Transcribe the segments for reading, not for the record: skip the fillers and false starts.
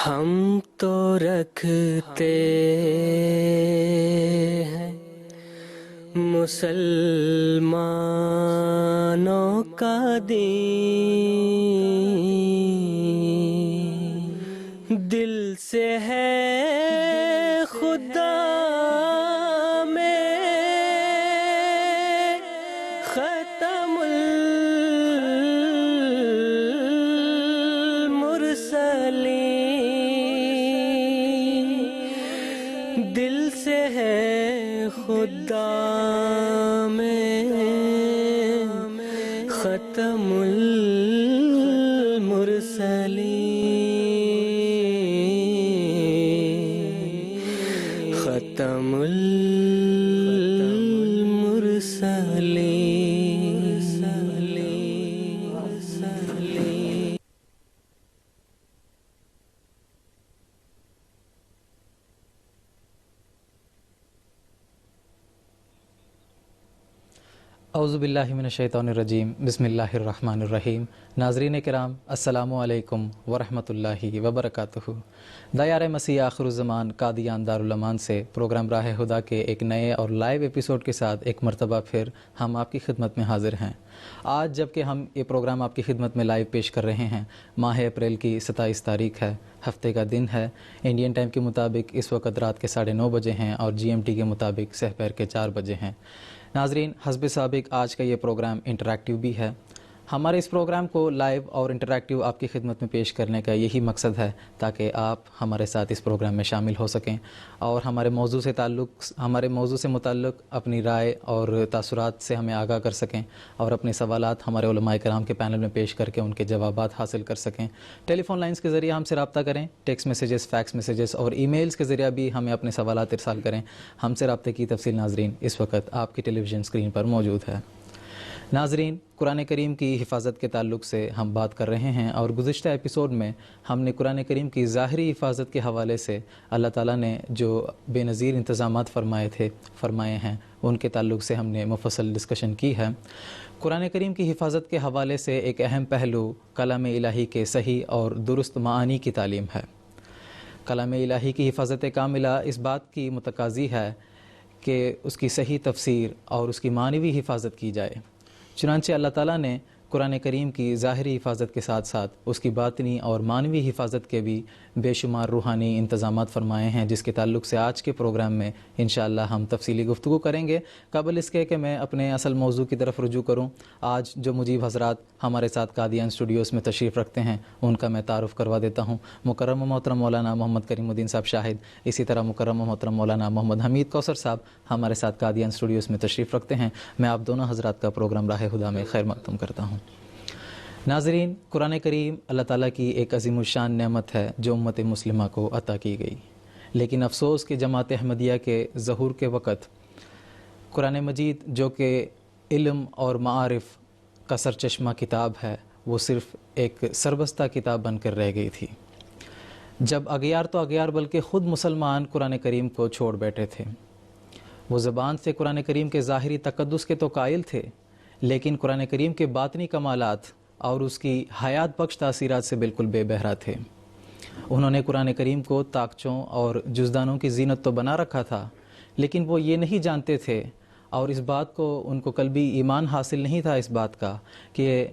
ہم تو رکھتے ہیں مسلمانوں کا دین، دل سے ہے خدا میں ختم المرسلین، دل سے ہے خدا میں ختم المرسلین، ختم المرسلین۔ اعوذ باللہ من الشیطان الرجیم، بسم اللہ الرحمن الرحیم۔ ناظرین کرام، السلام علیکم ورحمۃ اللہ وبرکاتہ۔ دایار مسیح آخر الزمان قادیان دارالامان سے پروگرام راہ خدا کے ایک نئے اور لائیو ایپیسوڈ کے ساتھ ایک مرتبہ پھر ہم آپ کی خدمت میں حاضر ہیں۔ آج جب کہ ہم یہ پروگرام آپ کی خدمت میں لائیو پیش کر رہے ہیں، ماہ اپریل کی 27 تاریخ ہے، ہفتے کا دن ہے، انڈین ٹائم کے مطابق اس وقت رات کے 9:30 بجے ہیں اور جی ایم ٹی کے مطابق سحر کے 4 بجے ہیں۔ ناظرین، حسب سابق آج کا یہ پروگرام انٹریکٹیو بھی ہے۔ ہمارے اس پروگرام کو لائیو اور انٹریکٹیو آپ کی خدمت میں پیش کرنے کا یہی مقصد ہے تاکہ آپ ہمارے ساتھ اس پروگرام میں شامل ہو سکیں اور ہمارے موضوع سے متعلق اپنی رائے اور تاثرات سے ہمیں آگاہ کر سکیں اور اپنے سوالات ہمارے علماء کرام کے پینل میں پیش کر کے ان کے جوابات حاصل کر سکیں۔ ٹیلی فون لائنز کے ذریعے ہم سے رابطہ کریں، ٹیکسٹ میسیجز، فیکس میسیجز اور ای میلز کے ذریعے بھی ہمیں اپنے سوالات ارسال کریں۔ ہم سے رابطے کی تفصیل ناظرین اس وقت آپ کی ٹیلی ویژن اسکرین پر موجود ہے۔ ناظرین، قرآن کریم کی حفاظت کے تعلق سے ہم بات کر رہے ہیں اور گزشتہ ایپیسوڈ میں ہم نے قرآن کریم کی ظاہری حفاظت کے حوالے سے اللہ تعالیٰ نے جو بے نظیر انتظامات فرمائے ہیں ان کے تعلق سے ہم نے مفصل ڈسکشن کی ہے۔ قرآن کریم کی حفاظت کے حوالے سے ایک اہم پہلو کلام الہی کے صحیح اور درست معانی کی تعلیم ہے۔ کلام الہی کی حفاظت کاملہ اس بات کی متقاضی ہے کہ اس کی صحیح تفسیر اور اس کی معنوی حفاظت کی جائے۔ چنانچہ اللہ تعالیٰ نے قرآن کریم کی ظاہری حفاظت کے ساتھ ساتھ اس کی باطنی اور معنوی حفاظت کے بھی بے شمار روحانی انتظامات فرمائے ہیں، جس کے تعلق سے آج کے پروگرام میں انشاءاللہ ہم تفصیلی گفتگو کریں گے۔ قبل اس کے کہ میں اپنے اصل موضوع کی طرف رجوع کروں، آج جو مجیب حضرات ہمارے ساتھ قادیان اسٹوڈیوز میں تشریف رکھتے ہیں ان کا میں تعارف کروا دیتا ہوں۔ مکرم و محترم مولانا محمد کریم الدین صاحب شاہد، اسی طرح مکرم و محترم مولانا محمد حمید کوثر صاحب ہمارے ساتھ قادیان اسٹوڈیوز میں تشریف رکھتے ہیں۔ میں آپ دونوں حضرات کا پروگرام راہ خدا میں خیر مقدم کرتا ہوں۔ ناظرین، قرآن کریم اللہ تعالیٰ کی ایک عظیم الشان نعمت ہے جو امت مسلمہ کو عطا کی گئی، لیکن افسوس کہ جماعت احمدیہ کے ظہور کے وقت قرآن مجید جو کہ علم اور معارف کا سرچشمہ کتاب ہے وہ صرف ایک سربستہ کتاب بن کر رہ گئی تھی۔ جب اغیار تو اغیار بلکہ خود مسلمان قرآن کریم کو چھوڑ بیٹھے تھے، وہ زبان سے قرآن کریم کے ظاہری تقدس کے تو قائل تھے، لیکن قرآن کریم کے باطنی کمالات اور اس کی حیات بخش تاثیرات سے بالکل بے بہرا تھے۔ انہوں نے قرآن کریم کو طاقچوں اور جزدانوں کی زینت تو بنا رکھا تھا، لیکن وہ یہ نہیں جانتے تھے اور اس بات کو ان کو قلبی ایمان حاصل نہیں تھا اس بات کا کہ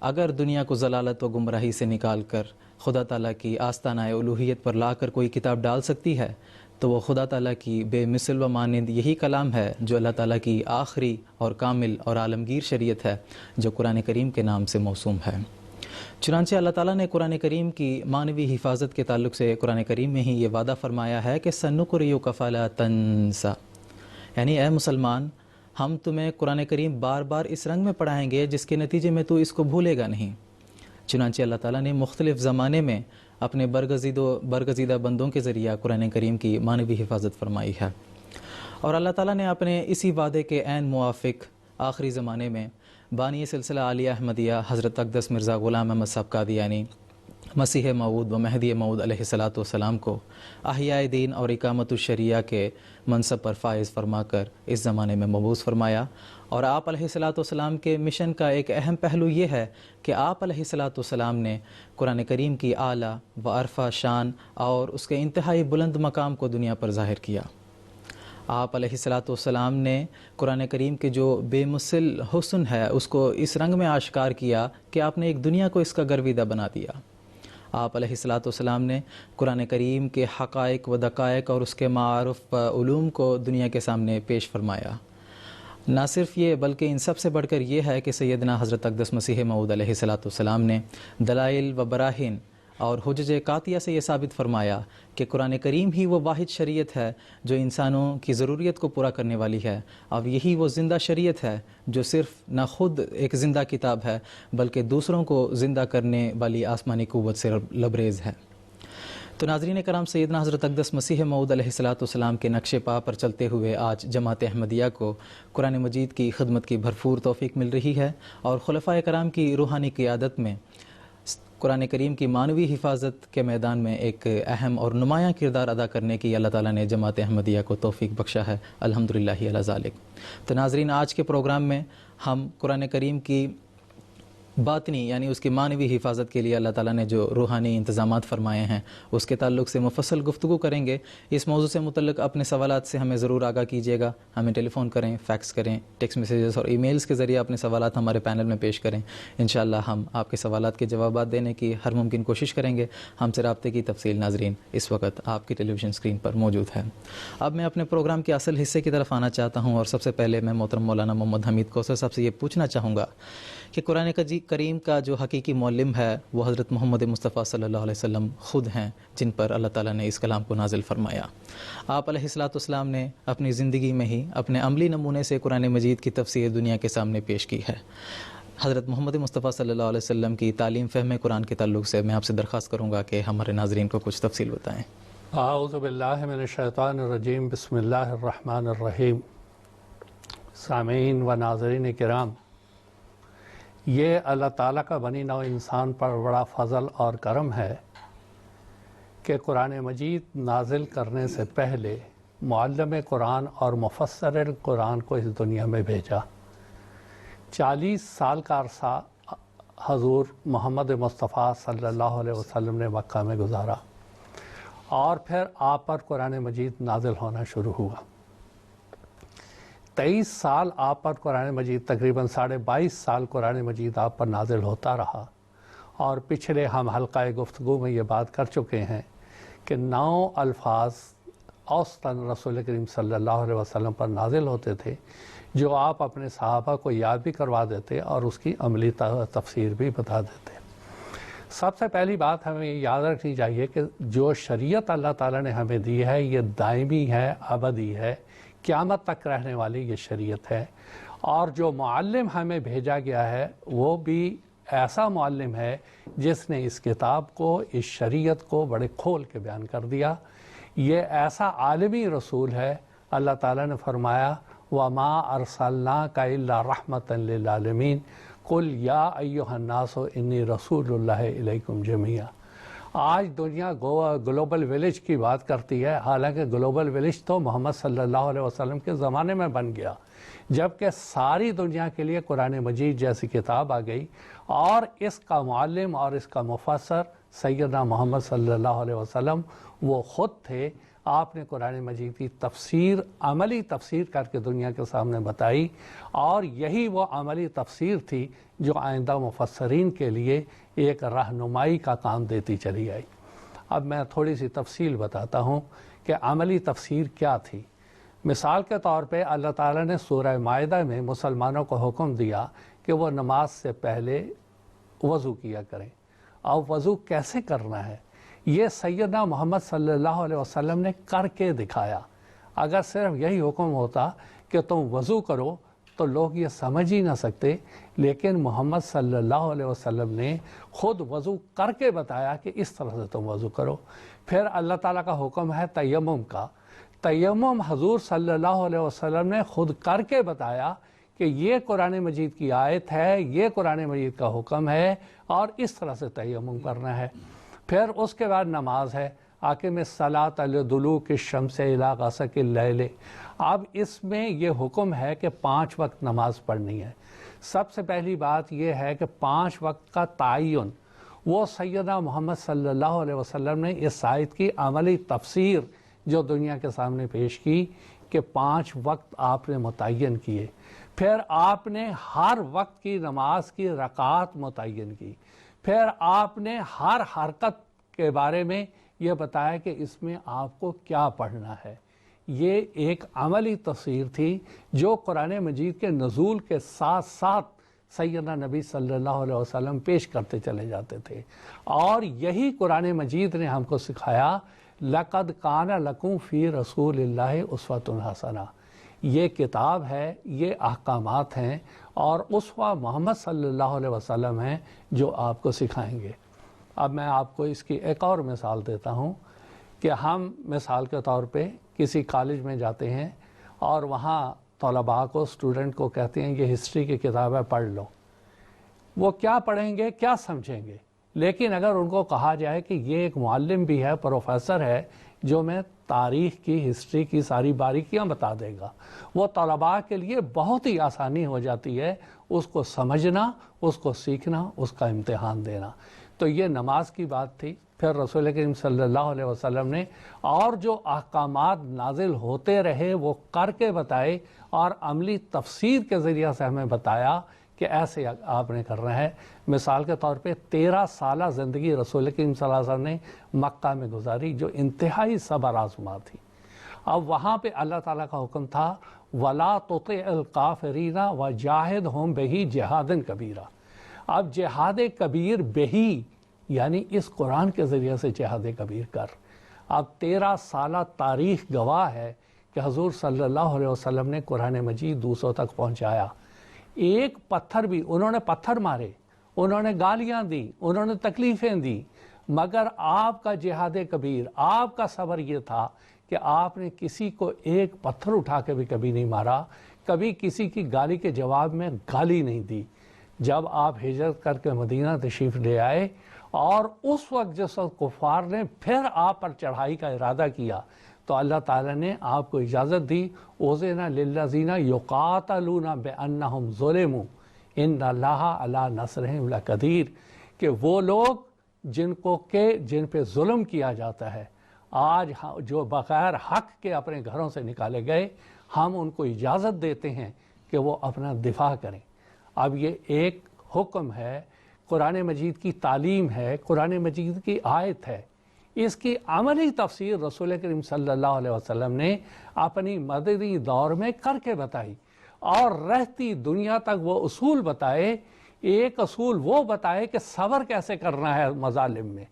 اگر دنیا کو ضلالت و گمراہی سے نکال کر خدا تعالیٰ کی آستانہ الوہیت پر لا کر کوئی کتاب ڈال سکتی ہے تو وہ خدا تعالیٰ کی بے مثل و مانند یہی کلام ہے جو اللہ تعالیٰ کی آخری اور کامل اور عالمگیر شریعت ہے جو قرآن کریم کے نام سے موسوم ہے۔ چنانچہ اللہ تعالیٰ نے قرآن کریم کی معنوی حفاظت کے تعلق سے قرآن کریم میں ہی یہ وعدہ فرمایا ہے کہ سنقرئک فلا تنسى، یعنی اے مسلمان، ہم تمہیں قرآن کریم بار بار اس رنگ میں پڑھائیں گے جس کے نتیجے میں تو اس کو بھولے گا نہیں۔ چنانچہ اللہ تعالیٰ نے مختلف زمانے میں اپنے برگزیدہ بندوں کے ذریعہ قرآن کریم کی معنوی حفاظت فرمائی ہے، اور اللہ تعالیٰ نے اپنے اسی وعدے کے عین موافق آخری زمانے میں بانی سلسلہ عالیہ احمدیہ حضرت اقدس مرزا غلام احمد صاحب قادیانی مسیح موعود و مہدی موعود علیہ الصلاۃ والسلام کو احیاء دین اور اقامت الشریعہ کے منصب پر فائز فرما کر اس زمانے میں مبعوث فرمایا، اور آپ علیہ الصلاۃ والسلام کے مشن کا ایک اہم پہلو یہ ہے کہ آپ علیہ الصلاۃ والسلام نے قرآن کریم کی اعلیٰ و عرفہ شان اور اس کے انتہائی بلند مقام کو دنیا پر ظاہر کیا۔ آپ علیہ الصلاۃ والسلام نے قرآن کریم کے جو بے مثل حسن ہے اس کو اس رنگ میں آشکار کیا کہ آپ نے ایک دنیا کو اس کا گرویدہ بنا دیا۔ آپ علیہ الصلاۃ والسلام نے قرآن کریم کے حقائق و دقائق اور اس کے معارف و علوم کو دنیا کے سامنے پیش فرمایا۔ نہ صرف یہ بلکہ ان سب سے بڑھ کر یہ ہے کہ سیدنا حضرت اقدس مسیح موعود علیہ الصلاۃ والسلام نے دلائل و براہین اور حجج قاطعہ سے یہ ثابت فرمایا کہ قرآن کریم ہی وہ واحد شریعت ہے جو انسانوں کی ضروریت کو پورا کرنے والی ہے، اور یہی وہ زندہ شریعت ہے جو صرف نہ خود ایک زندہ کتاب ہے بلکہ دوسروں کو زندہ کرنے والی آسمانی قوت سے لبریز ہے۔ تو ناظرین کرام، سیدنا حضرت اقدس مسیح موعود علیہ الصلاۃ والسلام کے نقش پا پر چلتے ہوئے آج جماعت احمدیہ کو قرآن مجید کی خدمت کی بھرپور توفیق مل رہی ہے، اور خلفائے کرام کی روحانی قیادت میں قرآن کریم کی معنوی حفاظت کے میدان میں ایک اہم اور نمایاں کردار ادا کرنے کی اللہ تعالیٰ نے جماعت احمدیہ کو توفیق بخشا ہے، الحمدللہ علی ذالک۔ تو ناظرین، آج کے پروگرام میں ہم قرآن کریم کی باطنی یعنی اس کی معنوی حفاظت کے لیے اللہ تعالیٰ نے جو روحانی انتظامات فرمائے ہیں اس کے تعلق سے مفصل گفتگو کریں گے۔ اس موضوع سے متعلق اپنے سوالات سے ہمیں ضرور آگاہ کیجیے گا، ہمیں ٹیلی فون کریں، فیکس کریں، ٹیکسٹ میسیجز اور ای میلز کے ذریعے اپنے سوالات ہمارے پینل میں پیش کریں۔ انشاءاللہ ہم آپ کے سوالات کے جوابات دینے کی ہر ممکن کوشش کریں گے۔ ہم سے رابطے کی تفصیل ناظرین اس وقت آپ کی ٹیلی ویژن اسکرین پر موجود ہے۔ اب میں اپنے پروگرام کے اصل حصے کی طرف آنا چاہتا ہوں، اور سب سے پہلے میں محترم مولانا محمد حمید کوثر صاحب سے یہ پوچھنا چاہوں گا کہ قرآن کریم کا جو حقیقی معلم ہے وہ حضرت محمد مصطفیٰ صلی اللہ علیہ وسلم خود ہیں، جن پر اللہ تعالیٰ نے اس کلام کو نازل فرمایا۔ آپ علیہ الصلاۃ والسلام نے اپنی زندگی میں ہی اپنے عملی نمونے سے قرآن مجید کی تفسیر دنیا کے سامنے پیش کی ہے۔ حضرت محمد مصطفیٰ صلی اللہ علیہ وسلم کی تعلیم فہم قرآن کے تعلق سے میں آپ سے درخواست کروں گا کہ ہمارے ناظرین کو کچھ تفصیل بتائیں۔ اعوذ باللہ من الشیطان الرجیم، بسم اللہ الرحمن الرحیم۔ سامعین و ناظرین کرام، یہ اللہ تعالیٰ کا بنی نوع انسان پر بڑا فضل اور کرم ہے کہ قرآن مجید نازل کرنے سے پہلے معلم قرآن اور مفسر قرآن کو اس دنیا میں بھیجا۔ 40 سال کا عرصہ حضور محمد مصطفیٰ صلی اللہ علیہ وسلم نے مکہ میں گزارا، اور پھر آپ پر قرآن مجید نازل ہونا شروع ہوا۔ 23 سال آپ پر قرآن مجید، تقریباً 22.5 سال قرآن مجید آپ پر نازل ہوتا رہا، اور پچھلے ہم حلقہ گفتگو میں یہ بات کر چکے ہیں کہ 9 الفاظ اوسطاً رسول کریم صلی اللہ علیہ وسلم پر نازل ہوتے تھے، جو آپ اپنے صحابہ کو یاد بھی کروا دیتے اور اس کی عملی تفسیر بھی بتا دیتے۔ سب سے پہلی بات ہمیں یاد رکھنی چاہیے کہ جو شریعت اللہ تعالیٰ نے ہمیں دی ہے یہ دائمی ہے، ابدی ہے، قیامت تک رہنے والی یہ شریعت ہے، اور جو معلم ہمیں بھیجا گیا ہے وہ بھی ایسا معلم ہے جس نے اس کتاب کو، اس شریعت کو بڑے کھول کے بیان کر دیا۔ یہ ایسا عالمی رسول ہے، اللہ تعالیٰ نے فرمایا وَمَا أَرْسَلْنَاكَ إِلَّا رَحْمَةً لِّلْعَالَمِينَ قُلْ يَا أَيُّهَا النَّاسُ إِنِّي رَسُولُ اللَّهِ إِلَيْكُمْ جَمِيعًا۔ آج دنیا گلوبل ویلیج کی بات کرتی ہے، حالانکہ گلوبل ویلیج تو محمد صلی اللہ علیہ وسلم کے زمانے میں بن گیا، جبکہ ساری دنیا کے لیے قرآن مجید جیسی کتاب آ گئی، اور اس کا معلم اور اس کا مفسر سیدنا محمد صلی اللہ علیہ وسلم وہ خود تھے۔ آپ نے قرآن مجید کی تفسیر، عملی تفسیر کر کے دنیا کے سامنے بتائی، اور یہی وہ عملی تفسیر تھی جو آئندہ مفسرین کے لیے ایک رہنمائی کا کام دیتی چلی آئی۔ اب میں تھوڑی سی تفصیل بتاتا ہوں کہ عملی تفسیر کیا تھی۔ مثال کے طور پہ اللہ تعالیٰ نے سورہ مائدہ میں مسلمانوں کو حکم دیا کہ وہ نماز سے پہلے وضو کیا کریں۔ اب وضو کیسے کرنا ہے یہ سیدنا محمد صلی اللہ علیہ وسلم نے کر کے دکھایا۔ اگر صرف یہی حکم ہوتا کہ تم وضو کرو تو لوگ یہ سمجھ ہی نہ سکتے، لیکن محمد صلی اللہ علیہ وسلم نے خود وضو کر کے بتایا کہ اس طرح سے تم وضو کرو۔ پھر اللہ تعالیٰ کا حکم ہے تیمم کا۔ تیمم حضور صلی اللہ علیہ وسلم نے خود کر کے بتایا کہ یہ قرآن مجید کی آیت ہے، یہ قرآن مجید کا حکم ہے، اور اس طرح سے تیمم کرنا ہے۔ پھر اس کے بعد نماز ہے آقم الصلاۃ لدلوک الشمس الی غسق اللیل۔ اب اس میں یہ حکم ہے کہ 5 وقت نماز پڑھنی ہے۔ سب سے پہلی بات یہ ہے کہ 5 وقت کا تعین وہ سیدنا محمد صلی اللہ علیہ وسلم نے اس آیت کی عملی تفسیر جو دنیا کے سامنے پیش کی کہ 5 وقت آپ نے متعین کیے۔ پھر آپ نے ہر وقت کی نماز کی رکعات متعین کی۔ پھر آپ نے ہر حرکت کے بارے میں یہ بتایا کہ اس میں آپ کو کیا پڑھنا ہے۔ یہ ایک عملی تفسیر تھی جو قرآن مجید کے نزول کے ساتھ ساتھ سیدنا نبی صلی اللہ علیہ وسلم پیش کرتے چلے جاتے تھے، اور یہی قرآن مجید نے ہم کو سکھایا لَقَدْ كَانَ لَكُمْ فِي رَسُولِ اللَّهِ أُسْوَةٌ حَسَنَةٌ۔ یہ کتاب ہے، یہ احکامات ہیں، اور اسوہ محمد صلی اللہ علیہ وسلم ہیں جو آپ کو سکھائیں گے۔ اب میں آپ کو اس کی ایک اور مثال دیتا ہوں کہ ہم مثال کے طور پہ کسی کالج میں جاتے ہیں اور وہاں طلباء کو، اسٹوڈنٹ کو کہتے ہیں یہ ہسٹری کی کتاب ہے پڑھ لو۔ وہ کیا پڑھیں گے، کیا سمجھیں گے؟ لیکن اگر ان کو کہا جائے کہ یہ ایک معلم بھی ہے، پروفیسر ہے جو میں تاریخ کی، ہسٹری کی ساری باریکیاں بتا دے گا، وہ طلباء کے لیے بہت ہی آسانی ہو جاتی ہے اس کو سمجھنا، اس کو سیکھنا، اس کا امتحان دینا۔ تو یہ نماز کی بات تھی۔ پھر رسول کریم صلی اللہ علیہ وسلم نے اور جو احکامات نازل ہوتے رہے وہ کر کے بتائے، اور عملی تفسیر کے ذریعہ سے ہمیں بتایا کہ ایسے آپ نے کرنا ہے۔ مثال کے طور پہ 13 سالہ زندگی رسول کریم صلی اللہ علیہ وسلم نے مکہ میں گزاری جو انتہائی صبر آزما تھی۔ اب وہاں پہ اللہ تعالیٰ کا حکم تھا وَلَا تُطِعِ الْكَافِرِينَ وَجَاهِدْهُمْ بِهِ جِهَادًا كَبِيرًا۔ اب جہاد کبیر بہی یعنی اس قرآن کے ذریعے سے جہاد کبیر کر۔ اب 13 سالہ تاریخ گواہ ہے کہ حضور صلی اللہ علیہ وسلم نے قرآن مجید دوسروں تک پہنچایا۔ ایک پتھر بھی، انہوں نے پتھر مارے، انہوں نے گالیاں دی، انہوں نے تکلیفیں دی، مگر آپ کا جہاد کبیر، آپ کا صبر یہ تھا کہ آپ نے کسی کو ایک پتھر اٹھا کے بھی کبھی نہیں مارا، کبھی کسی کی گالی کے جواب میں گالی نہیں دی۔ جب آپ ہجرت کر کے مدینہ تشریف لے آئے اور اس وقت جس وقت کفار نے پھر آپ پر چڑھائی کا ارادہ کیا تو اللہ تعالیٰ نے آپ کو اجازت دی اُذِنَ لِلَّذِينَ يُقَاتَلُونَ بِأَنَّهُمْ ظُلِمُوا إِنَّ اللَّهَ عَلَىٰ نَصْرِهِمْ لَقَدِيرٌ کہ وہ لوگ جن پہ ظلم کیا جاتا ہے، آج جو بغیر حق کے اپنے گھروں سے نکالے گئے، ہم ان کو اجازت دیتے ہیں کہ وہ اپنا دفاع کریں۔ اب یہ ایک حکم ہے، قرآن مجید کی تعلیم ہے، قرآن مجید کی آیت ہے، اس کی عملی تفسیر رسول کریم صلی اللہ علیہ وسلم نے اپنی مدنی دور میں کر کے بتائی، اور رہتی دنیا تک وہ اصول بتائے۔ ایک اصول وہ بتائے کہ صبر کیسے کرنا ہے مظالم میں،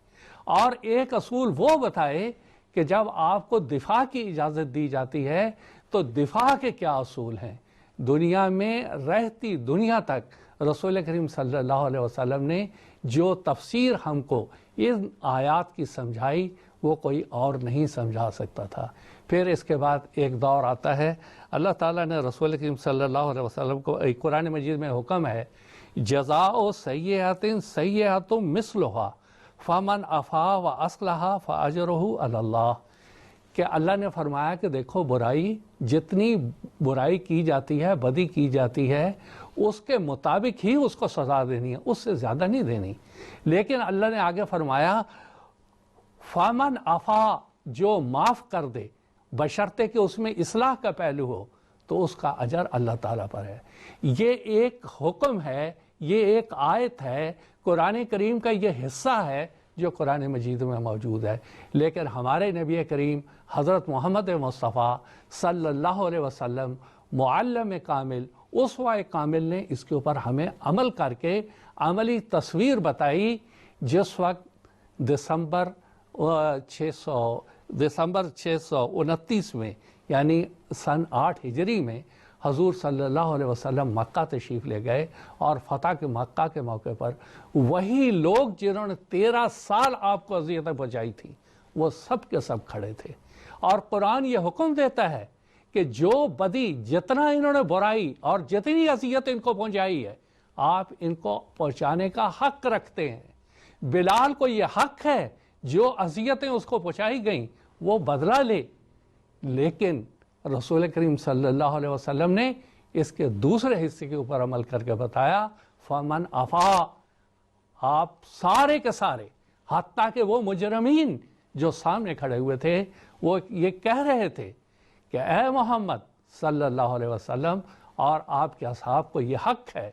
اور ایک اصول وہ بتائے کہ جب آپ کو دفاع کی اجازت دی جاتی ہے تو دفاع کے کیا اصول ہیں۔ دنیا میں رہتی دنیا تک رسول کریم صلی اللہ علیہ وسلم نے جو تفسیر ہم کو ان آیات کی سمجھائی وہ کوئی اور نہیں سمجھا سکتا تھا۔ پھر اس کے بعد ایک دور آتا ہے، اللہ تعالیٰ نے رسول کریم صلی اللہ علیہ وسلم کو قرآن مجید میں حکم ہے جزاء سیئۃ سیئۃ مثلھا فمن عفا واصلح فاجرہ علی اللہ، کہ اللہ نے فرمایا کہ دیکھو برائی، جتنی برائی کی جاتی ہے، بدی کی جاتی ہے، اس کے مطابق ہی اس کو سزا دینی ہے، اس سے زیادہ نہیں دینی۔ لیکن اللہ نے آگے فرمایا فمن عفا، جو معاف کر دے بشرطے کہ اس میں اصلاح کا پہلو ہو، تو اس کا اجر اللہ تعالیٰ پر ہے۔ یہ ایک حکم ہے، یہ ایک آیت ہے، قرآن کریم کا یہ حصہ ہے جو قرآن مجید میں موجود ہے۔ لیکن ہمارے نبی کریم حضرت محمد مصطفیٰ صلی اللہ علیہ وسلم، معلم کامل، اسوہ کامل نے اس کے اوپر ہمیں عمل کر کے عملی تصویر بتائی۔ جس وقت دسمبر 629 میں یعنی سن 8 ہجری میں حضور صلی اللہ علیہ وسلم مکہ تشریف لے گئے، اور فتح کے مکہ کے موقع پر وہی لوگ جنہوں نے 13 سال آپ کو اذیتیں پہنچائی تھی وہ سب کے سب کھڑے تھے، اور قرآن یہ حکم دیتا ہے کہ جو بدی، جتنا انہوں نے برائی اور جتنی اذیت ان کو پہنچائی ہے، آپ ان کو پہنچانے کا حق رکھتے ہیں۔ بلال کو یہ حق ہے جو اذیتیں اس کو پہنچائی گئیں وہ بدلہ لے، لیکن رسول کریم صلی اللہ علیہ وسلم نے اس کے دوسرے حصے کے اوپر عمل کر کے بتایا فمن عفا، آپ سارے کے سارے، حتیٰ کہ وہ مجرمین جو سامنے کھڑے ہوئے تھے وہ یہ کہہ رہے تھے کہ اے محمد صلی اللہ علیہ وسلم اور آپ کے اصحاب کو یہ حق ہے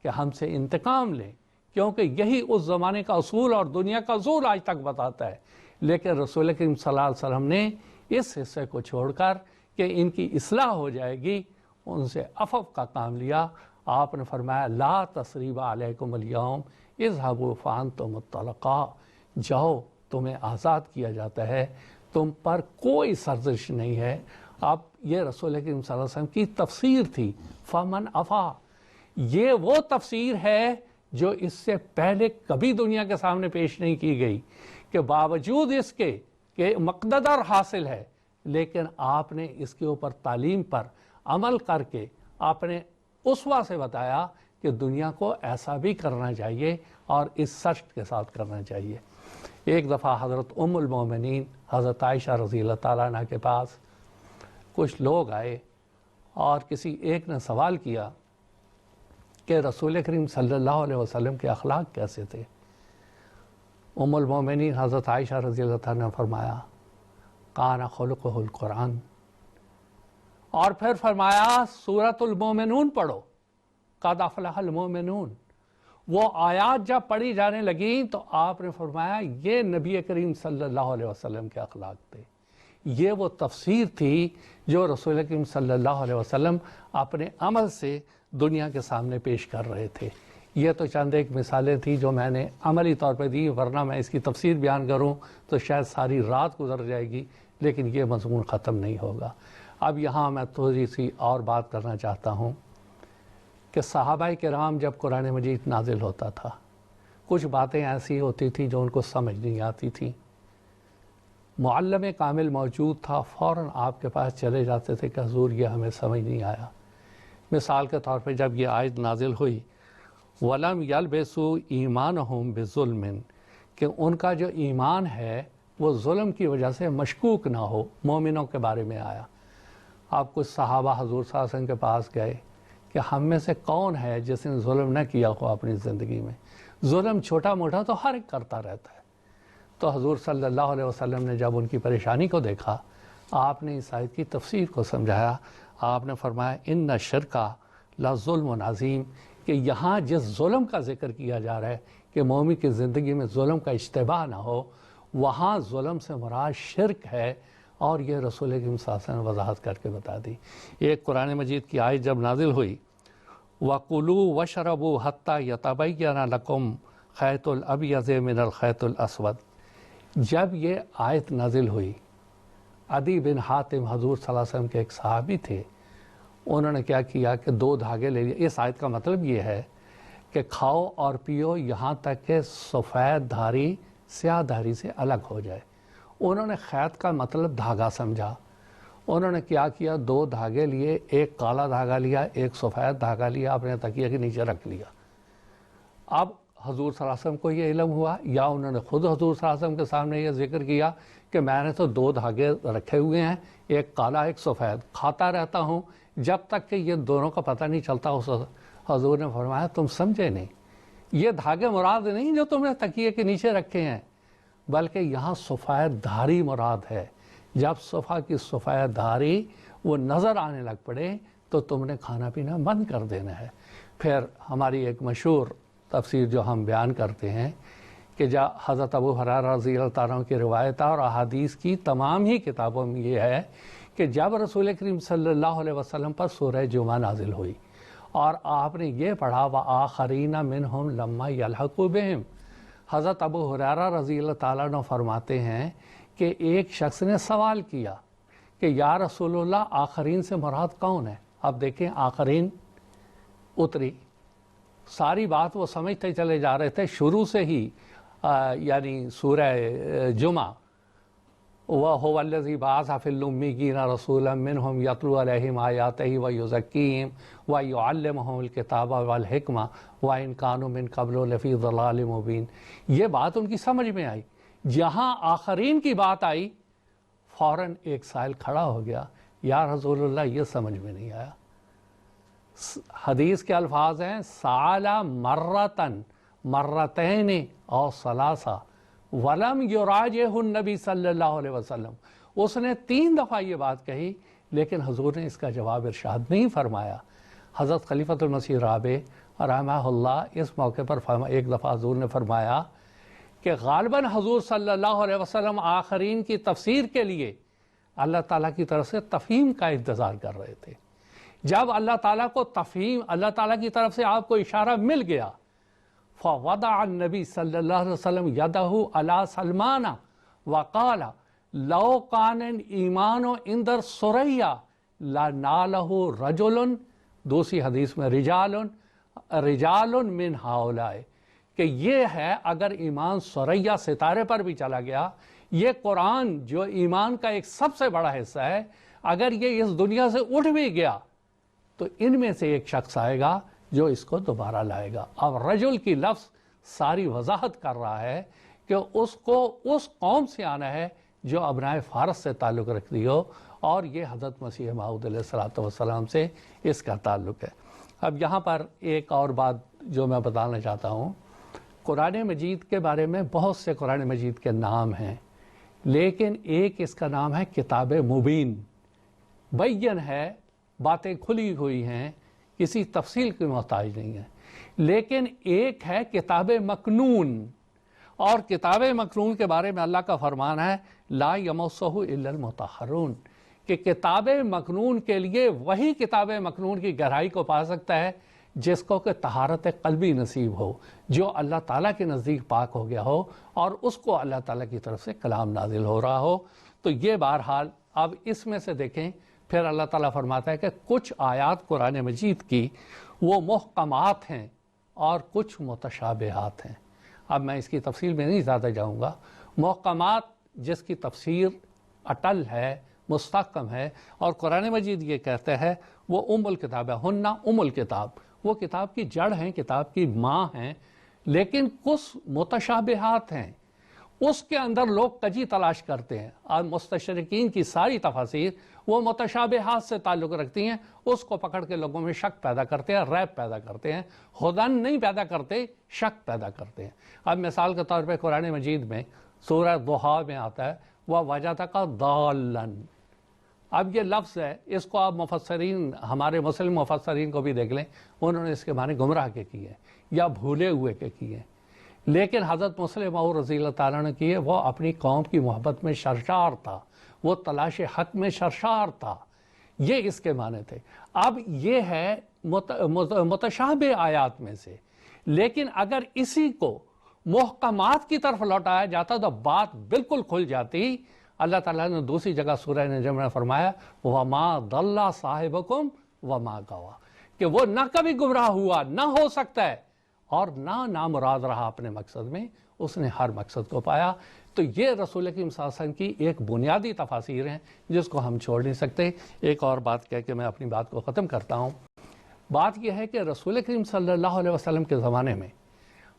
کہ ہم سے انتقام لیں، کیونکہ یہی اس زمانے کا اصول اور دنیا کا اصول آج تک بتاتا ہے۔ لیکن رسول کریم صلی اللہ علیہ وسلم نے اس حصے کو چھوڑ کر کہ ان کی اصلاح ہو جائے گی، ان سے عفو کا کام لیا۔ آپ نے فرمایا لا تثریب علیکم اليوم اذهبوا فانتم الطلقاء، جاؤ تمہیں آزاد کیا جاتا ہے، تم پر کوئی سرزش نہیں ہے۔ اب یہ رسول کریم صلی اللہ علیہ وسلم کی تفسیر تھی فمن عفا، یہ وہ تفسیر ہے جو اس سے پہلے کبھی دنیا کے سامنے پیش نہیں کی گئی، کہ باوجود اس کے کہ مقتدر حاصل ہے لیکن آپ نے اس کے اوپر تعلیم پر عمل کر کے آپ نے اسوہ سے بتایا کہ دنیا کو ایسا بھی کرنا چاہیے اور اس سچ کے ساتھ کرنا چاہیے۔ ایک دفعہ حضرت ام المومنین حضرت عائشہ رضی اللہ تعالیٰ عنہ کے پاس کچھ لوگ آئے اور کسی ایک نے سوال کیا کہ رسول کریم صلی اللہ علیہ وسلم کے اخلاق کیسے تھے؟ ام المومنین حضرت عائشہ رضی اللہ تعالیٰ نے فرمایا کان خلقہ القرآن، اور پھر فرمایا سورۃ المومنون پڑھو، قد افلح المومنون۔ وہ آیات جب پڑھی جانے لگیں تو آپ نے فرمایا یہ نبی کریم صلی اللہ علیہ وسلم کے اخلاق تھے، یہ وہ تفسیر تھی جو رسول کریم صلی اللہ علیہ وسلم اپنے عمل سے دنیا کے سامنے پیش کر رہے تھے۔ یہ تو چند ایک مثالیں تھیں جو میں نے عملی طور پہ دی، ورنہ میں اس کی تفسیر بیان کروں تو شاید ساری رات گزر جائے گی، لیکن یہ مضمون ختم نہیں ہوگا۔ اب یہاں میں تھوڑی سی اور بات کرنا چاہتا ہوں کہ صحابہ کرام جب قرآن مجید نازل ہوتا تھا کچھ باتیں ایسی ہوتی تھیں جو ان کو سمجھ نہیں آتی تھیں، معلم کامل موجود تھا، فوراً آپ کے پاس چلے جاتے تھے کہ حضور یہ ہمیں سمجھ نہیں آیا۔ مثال کے طور پہ جب یہ آیت نازل ہوئی وَلَمْ يَلْبِسُوا إِيمَانَهُمْ بِظُلْمٍ، کہ ان کا جو ایمان ہے وہ ظلم کی وجہ سے مشکوک نہ ہو، مومنوں کے بارے میں آیا۔ آپ کچھ صحابہ حضور صلی اللہ علیہ وسلم کے پاس گئے کہ ہم میں سے کون ہے جس نے ظلم نہ کیا ہو اپنی زندگی میں؟ ظلم چھوٹا موٹا تو ہر ایک کرتا رہتا ہے۔ تو حضور صلی اللہ علیہ وسلم نے جب ان کی پریشانی کو دیکھا، آپ نے اس آیت کی تفسیر کو سمجھایا۔ آپ نے فرمایا ان الشرک لظلم عظیم، کہ یہاں جس ظلم کا ذکر کیا جا رہا ہے کہ مومن کی زندگی میں ظلم کا اشتباہ نہ ہو، وہاں ظلم سے مراد شرک ہے، اور یہ رسول کریم صلی اللہ علیہ وسلم نے وضاحت کر کے بتا دی۔ ایک قرآن مجید کی آیت جب نازل ہوئی وَقُلُوا وَاشْرَبُوا حَتَّى يَتَبَيَّنَ لَكُمْ خَيْطُ الْأَبْيَضِ مِنَ الْخَيْطِ الْأَسْوَدِ، جب یہ آیت نازل ہوئی عدی بن حاتم حضور صلی اللہ علیہ وسلم کے ایک صحابی تھے، انہوں نے کیا کیا کہ 2 دھاگے لے لیے۔ اس آیت کا مطلب یہ ہے کہ کھاؤ اور پیو یہاں تک کہ سفید دھاری سیاہ دھاری سے الگ ہو جائے۔ انہوں نے خیط کا مطلب دھاگا سمجھا، انہوں نے کیا کیا 2 دھاگے لیے، ایک کالا دھاگا لیا، ایک سفید دھاگا لیا، اپنے تکیے کے نیچے رکھ لیا۔ اب حضور صلی اللہ علیہ وسلم کو یہ علم ہوا یا انہوں نے خود حضور صلی اللہ علیہ وسلم کے سامنے یہ ذکر کیا کہ میں نے تو 2 دھاگے رکھے ہوئے ہیں، ایک کالا ایک سفید، کھاتا رہتا ہوں جب تک کہ یہ دونوں کا پتہ نہیں چلتا۔ حضور نے فرمایا تم سمجھے نہیں، یہ دھاگے مراد نہیں جو تم نے تکیے کے نیچے رکھے ہیں، بلکہ یہاں سفید دھاری مراد ہے۔ جب صفحہ کی سفید دھاری وہ نظر آنے لگ پڑے تو تم نے کھانا پینا بند کر دینا ہے۔ پھر ہماری ایک مشہور تفسیر جو ہم بیان کرتے ہیں کہ جب حضرت ابو ہریرہ رضی اللہ تعالیٰ عنہ کی روایت اور احادیث کی تمام ہی کتابوں میں یہ ہے کہ جب رسول کریم صلی اللہ علیہ وسلم پر سورہ جمعہ نازل ہوئی اور آپ نے یہ پڑھا وآخرین منہم لما یلحقوا بہم، حضرت ابو ہریرہ رضی اللہ تعالیٰ عنہ فرماتے ہیں کہ ایک شخص نے سوال کیا کہ یا رسول اللہ آخرین سے مراد کون ہے؟ اب دیکھیں آخرین اتری، ساری بات وہ سمجھتے چلے جا رہے تھے شروع سے ہی، یعنی سورہ جمعہ وَهُوَ الَّذِي بَعَثَ فِي الْأُمِّيِّينَ رَسُولًا مِّنْهُمْ يَتْلُو عَلَيْهِمْ آيَاتِهِ وَيُزَكِّيهِمْ وَيُعَلِّمُهُمُ الْكِتَابَ وَالْحِكْمَةَ وَإِنْ كَانُوا مِنْ قَبْلُ لَفِي ضَلَالٍ مُبِينٍ۔ یہ بات ان کی سمجھ میں آئی، جہاں آخرین کی بات آئی فوراً ایک سائل کھڑا ہو گیا، یا رسول اللہ یہ سمجھ میں نہیں آیا۔ حدیث کے الفاظ ہیں سال مرتن مرتین او ثلاثہ ولم یراجعہ النبی صلی اللہ علیہ وسلم، اس نے 3 دفعہ یہ بات کہی لیکن حضور نے اس کا جواب ارشاد نہیں فرمایا۔ حضرت خلیفۃ المسیح رابع رحمہ اللہ اس موقع پر ایک دفعہ حضور نے فرمایا کہ غالباً حضور صلی اللہ علیہ وسلم آخرین کی تفسیر کے لیے اللہ تعالیٰ کی طرف سے تفہیم کا انتظار کر رہے تھے۔ جب اللہ تعالیٰ کو تفہیم، اللہ تعالیٰ کی طرف سے آپ کو اشارہ مل گیا، فوضع النبی صلی اللہ علیہ وسلم یدہ علی سلمان وقال لو کان ایمان اندر سریا لنالہ رجل، دوسری حدیث میں رجال من ہؤلاء، کہ یہ ہے اگر ایمان سریا ستارے پر بھی چلا گیا، یہ قرآن جو ایمان کا ایک سب سے بڑا حصہ ہے، اگر یہ اس دنیا سے اٹھ بھی گیا تو ان میں سے ایک شخص آئے گا جو اس کو دوبارہ لائے گا۔ اب رجل کی لفظ ساری وضاحت کر رہا ہے کہ اس کو اس قوم سے آنا ہے جو ابنائے فارس سے تعلق رکھتی ہو، اور یہ حضرت مسیح موعود علیہ السلام سے اس کا تعلق ہے۔ اب یہاں پر ایک اور بات جو میں بتانا چاہتا ہوں، قرآن مجید کے بارے میں بہت سے قرآن مجید کے نام ہیں، لیکن ایک اس کا نام ہے کتاب مبین، بین ہے، باتیں کھلی ہوئی ہیں، کسی تفصیل کی محتاج نہیں ہے۔ لیکن ایک ہے کتاب مکنون، اور کتاب مکنون کے بارے میں اللہ کا فرمان ہے لا یمسہ الا المطہرون، کہ کتاب مکنون کے لیے وہی کتاب مکنون کی گہرائی کو پا سکتا ہے جس کو کہ طہارت قلبی نصیب ہو، جو اللہ تعالیٰ کے نزدیک پاک ہو گیا ہو اور اس کو اللہ تعالیٰ کی طرف سے کلام نازل ہو رہا ہو۔ تو یہ بہرحال اب اس میں سے دیکھیں، پھر اللہ تعالیٰ فرماتا ہے کہ کچھ آیات قرآن مجید کی وہ محکمات ہیں اور کچھ متشابہات ہیں۔ اب میں اس کی تفصیل میں نہیں زیادہ جاؤں گا۔ محکمات جس کی تفسیر اٹل ہے، مستحکم ہے، اور قرآن مجید یہ کہتے ہیں وہ ام الکتاب ہے، ہن ام الکتاب، وہ کتاب کی جڑ ہیں، کتاب کی ماں ہیں، لیکن کچھ متشابہات ہیں، اس کے اندر لوگ کجی تلاش کرتے ہیں، اور مستشرقین کی ساری تفاسیر وہ متشابہات سے تعلق رکھتی ہیں، اس کو پکڑ کے لوگوں میں شک پیدا کرتے ہیں، ریب پیدا کرتے ہیں، ہدن نہیں پیدا کرتے، شک پیدا کرتے ہیں۔ اب مثال کے طور پہ قرآن مجید میں سورہ ضحیٰ میں آتا ہے وَوَجَدَكَ ضَالًّا، اب یہ لفظ ہے، اس کو آپ مفسرین، ہمارے مسلم مفسرین کو بھی دیکھ لیں، انہوں نے اس کے معنی گمراہ کے کیے ہیں یا بھولے ہوئے کے کیے ہیں، لیکن حضرت مسلم موعود رضی اللہ تعالیٰ نے کیے، وہ اپنی قوم کی محبت میں سرشار تھا، وہ تلاش حق میں سرشار تھا، یہ اس کے معنی تھے۔ اب یہ ہے متشابہ آیات میں سے، لیکن اگر اسی کو محکمات کی طرف لوٹایا جاتا تو بات بالکل کھل جاتی۔ اللہ تعالیٰ نے دوسری جگہ سورہ نجم میں فرمایا وَمَا ضَلَّ صَاحِبُكُمْ وَمَا غَوَىٰ، کہ وہ نہ کبھی گمراہ ہوا، نہ ہو سکتا ہے، اور نہ نامراد رہا اپنے مقصد میں، اس نے ہر مقصد کو پایا۔ تو یہ رسول کریم صلی اللہ علیہ وسلم کی ایک بنیادی تفاسیر ہیں جس کو ہم چھوڑ نہیں سکتے۔ ایک اور بات کہہ کے میں اپنی بات کو ختم کرتا ہوں۔ بات یہ ہے کہ رسول کریم صلی اللہ علیہ وسلم کے زمانے میں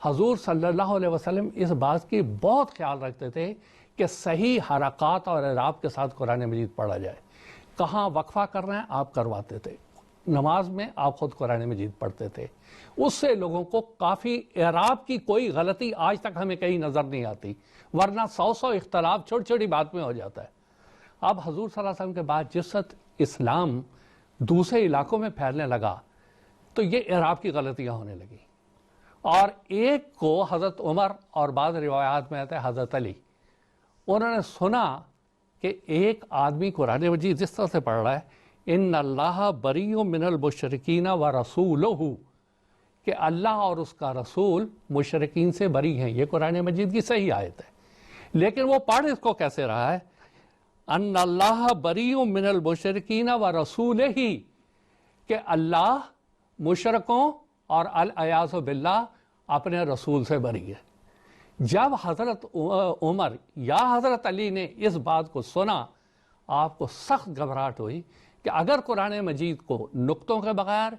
حضور صلی اللہ علیہ وسلم اس بات کی بہت خیال رکھتے تھے کہ صحیح حرکات اور اعراب کے ساتھ قرآن مجید پڑھا جائے۔ کہاں وقفہ کرنا ہے آپ کرواتے تھے، نماز میں آپ خود قرآن مجید پڑھتے تھے، اس سے لوگوں کو کافی اعراب کی کوئی غلطی آج تک ہمیں کہیں نظر نہیں آتی، ورنہ 100 اختلاف چھوٹی چھوٹی بات میں ہو جاتا ہے۔ اب حضور صلی اللہ علیہ وسلم کے بعد جس وقت اسلام دوسرے علاقوں میں پھیلنے لگا تو یہ اعراب کی غلطیاں ہونے لگیں، اور ایک کو حضرت عمر اور بعض روایات میں آتا ہے حضرت علی، انہوں نے سنا کہ ایک آدمی قرآن مجید جس طرح سے پڑھ رہا ہے ان اللہ بریء من المشرکین ورسولہ، کہ اللہ اور اس کا رسول مشرکین سے بری ہیں، یہ قرآن مجید کی صحیح آیت ہے، لیکن وہ پڑھ اس کو کیسے رہا ہے ان اللہ بریء من المشرکین ورسولہ، کہ اللہ مشرکوں اور العیاذ باللہ اپنے رسول سے بری ہے۔ جب حضرت عمر یا حضرت علی نے اس بات کو سنا، آپ کو سخت گھبراہٹ ہوئی کہ اگر قرآن مجید کو نقطوں کے بغیر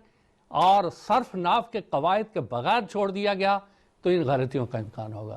اور صرف ناف کے قواعد کے بغیر چھوڑ دیا گیا تو ان غلطیوں کا امکان ہوگا۔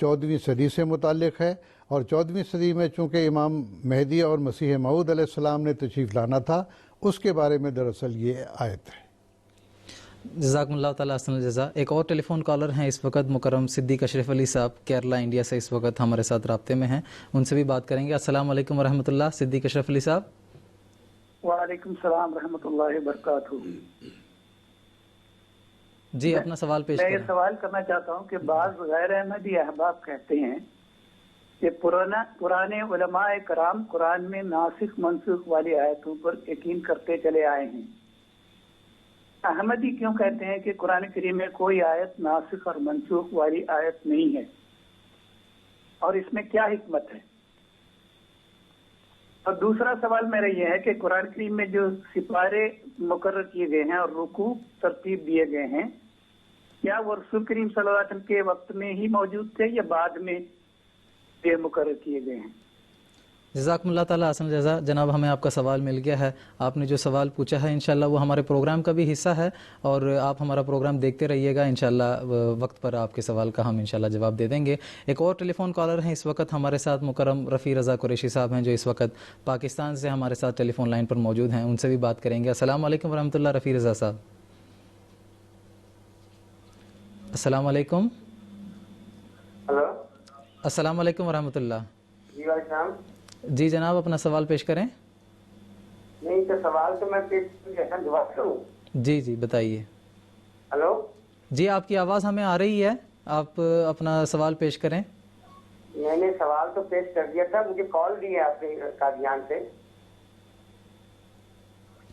14ویں صدی سے متعلق ہے، اور 14ویں صدی میں چونکہ امام مہدی اور مسیح موعود علیہ السلام نے تشریف لانا تھا، اس کے بارے میں دراصل یہ آیت ہے۔ جزاکم اللہ تعالیٰ احسن الجزا۔ ایک اور ٹیلی فون کالر ہیں اس وقت، مکرم صدیق اشرف علی صاحب کیرلا انڈیا سے اس وقت ہمارے ساتھ رابطے میں ہیں، ان سے بھی بات کریں گے۔ السلام علیکم ورحمۃ اللہ، صدیق اشرف علی صاحب۔ وعلیکم السلام ورحمۃ اللہ وبرکاتہ۔ جی اپنا سوال پیش میں یہ کریں۔ سوال کرنا چاہتا ہوں کہ بعض غیر احمدی احباب کہتے ہیں کہ پرانے علماء کرام قرآن میں ناسخ منسوخ والی آیتوں پر یقین کرتے چلے آئے ہیں، احمدی کیوں کہتے ہیں کہ قرآن کریم میں کوئی آیت ناسخ اور منسوخ والی آیت نہیں ہے، اور اس میں کیا حکمت ہے؟ اور دوسرا سوال میرا یہ ہے کہ قرآن کریم میں جو سپارے مقرر کیے گئے ہیں اور رکوع ترتیب دیے گئے ہیں، کیا وہ رسول کریم صلی اللہ علیہ وسلم کے وقت میں ہی موجود تھے یا بعد میں یہ مقرر کیے گئے ہیں؟ جزاکم اللہ تعالیٰ احسن الجزا۔ جناب ہمیں آپ کا سوال مل گیا ہے، آپ نے جو سوال پوچھا ہے انشاءاللہ وہ ہمارے پروگرام کا بھی حصہ ہے، اور آپ ہمارا پروگرام دیکھتے رہیے گا، انشاءاللہ وقت پر آپ کے سوال کا ہم انشاءاللہ جواب دے دیں گے۔ ایک اور ٹیلی فون کالر ہیں اس وقت ہمارے ساتھ، مکرم رفیع رضا قریشی صاحب ہیں جو اس وقت پاکستان سے ہمارے ساتھ ٹیلی فون لائن پر موجود ہیں، ان سے بھی بات کریں گے۔ السلام علیکم ورحمۃ اللہ، رفیع رضا صاحب۔ السلام علیکم۔ ہلو، السلام علیکم ورحمۃ اللہ۔ جی بھائی صاحب۔ جی جناب اپنا سوال پیش کریں۔ نہیں تو سوال تو میں کیسا جواب کروں؟ جی جی بتائیے۔ ہلو، جی آپ کی آواز ہمیں آ رہی ہے، آپ اپنا سوال پیش کریں۔ میں نے سوال تو پیش کر دیا تھا، مجھے کال دی ہے آپ نے قادیان سے۔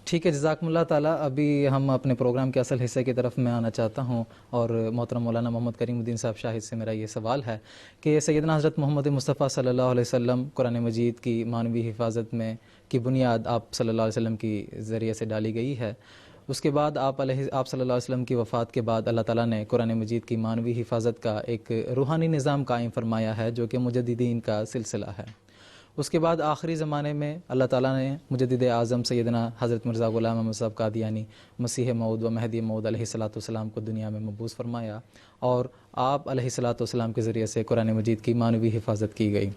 ٹھیک ہے، جزاکم اللہ تعالیٰ۔ ابھی ہم اپنے پروگرام کے اصل حصے کی طرف میں آنا چاہتا ہوں، اور محترم مولانا محمد کریم الدین صاحب شاہد سے میرا یہ سوال ہے کہ سیدنا حضرت محمد مصطفیٰ صلی اللہ علیہ وسلم قرآن مجید کی معنوی حفاظت میں کی بنیاد آپ صلی اللہ علیہ وسلم کی ذریعے سے ڈالی گئی ہے۔ اس کے بعد آپ صلی اللہ علیہ وسلم کی وفات کے بعد اللہ تعالیٰ نے قرآن مجید کی معنوی حفاظت کا ایک روحانی نظام قائم فرمایا ہے جو کہ مجددین کا سلسلہ ہے۔ اس کے بعد آخری زمانے میں اللہ تعالیٰ نے مجدد اعظم سیدنا حضرت مرزا غلام احمد صاحب قادیانی مسیح موعود و مہدی موعود علیہ الصلاۃ والسلام کو دنیا میں مبعوث فرمایا، اور آپ علیہ الصلاۃ والسلام کے ذریعے سے قرآن مجید کی معنوی حفاظت کی گئی۔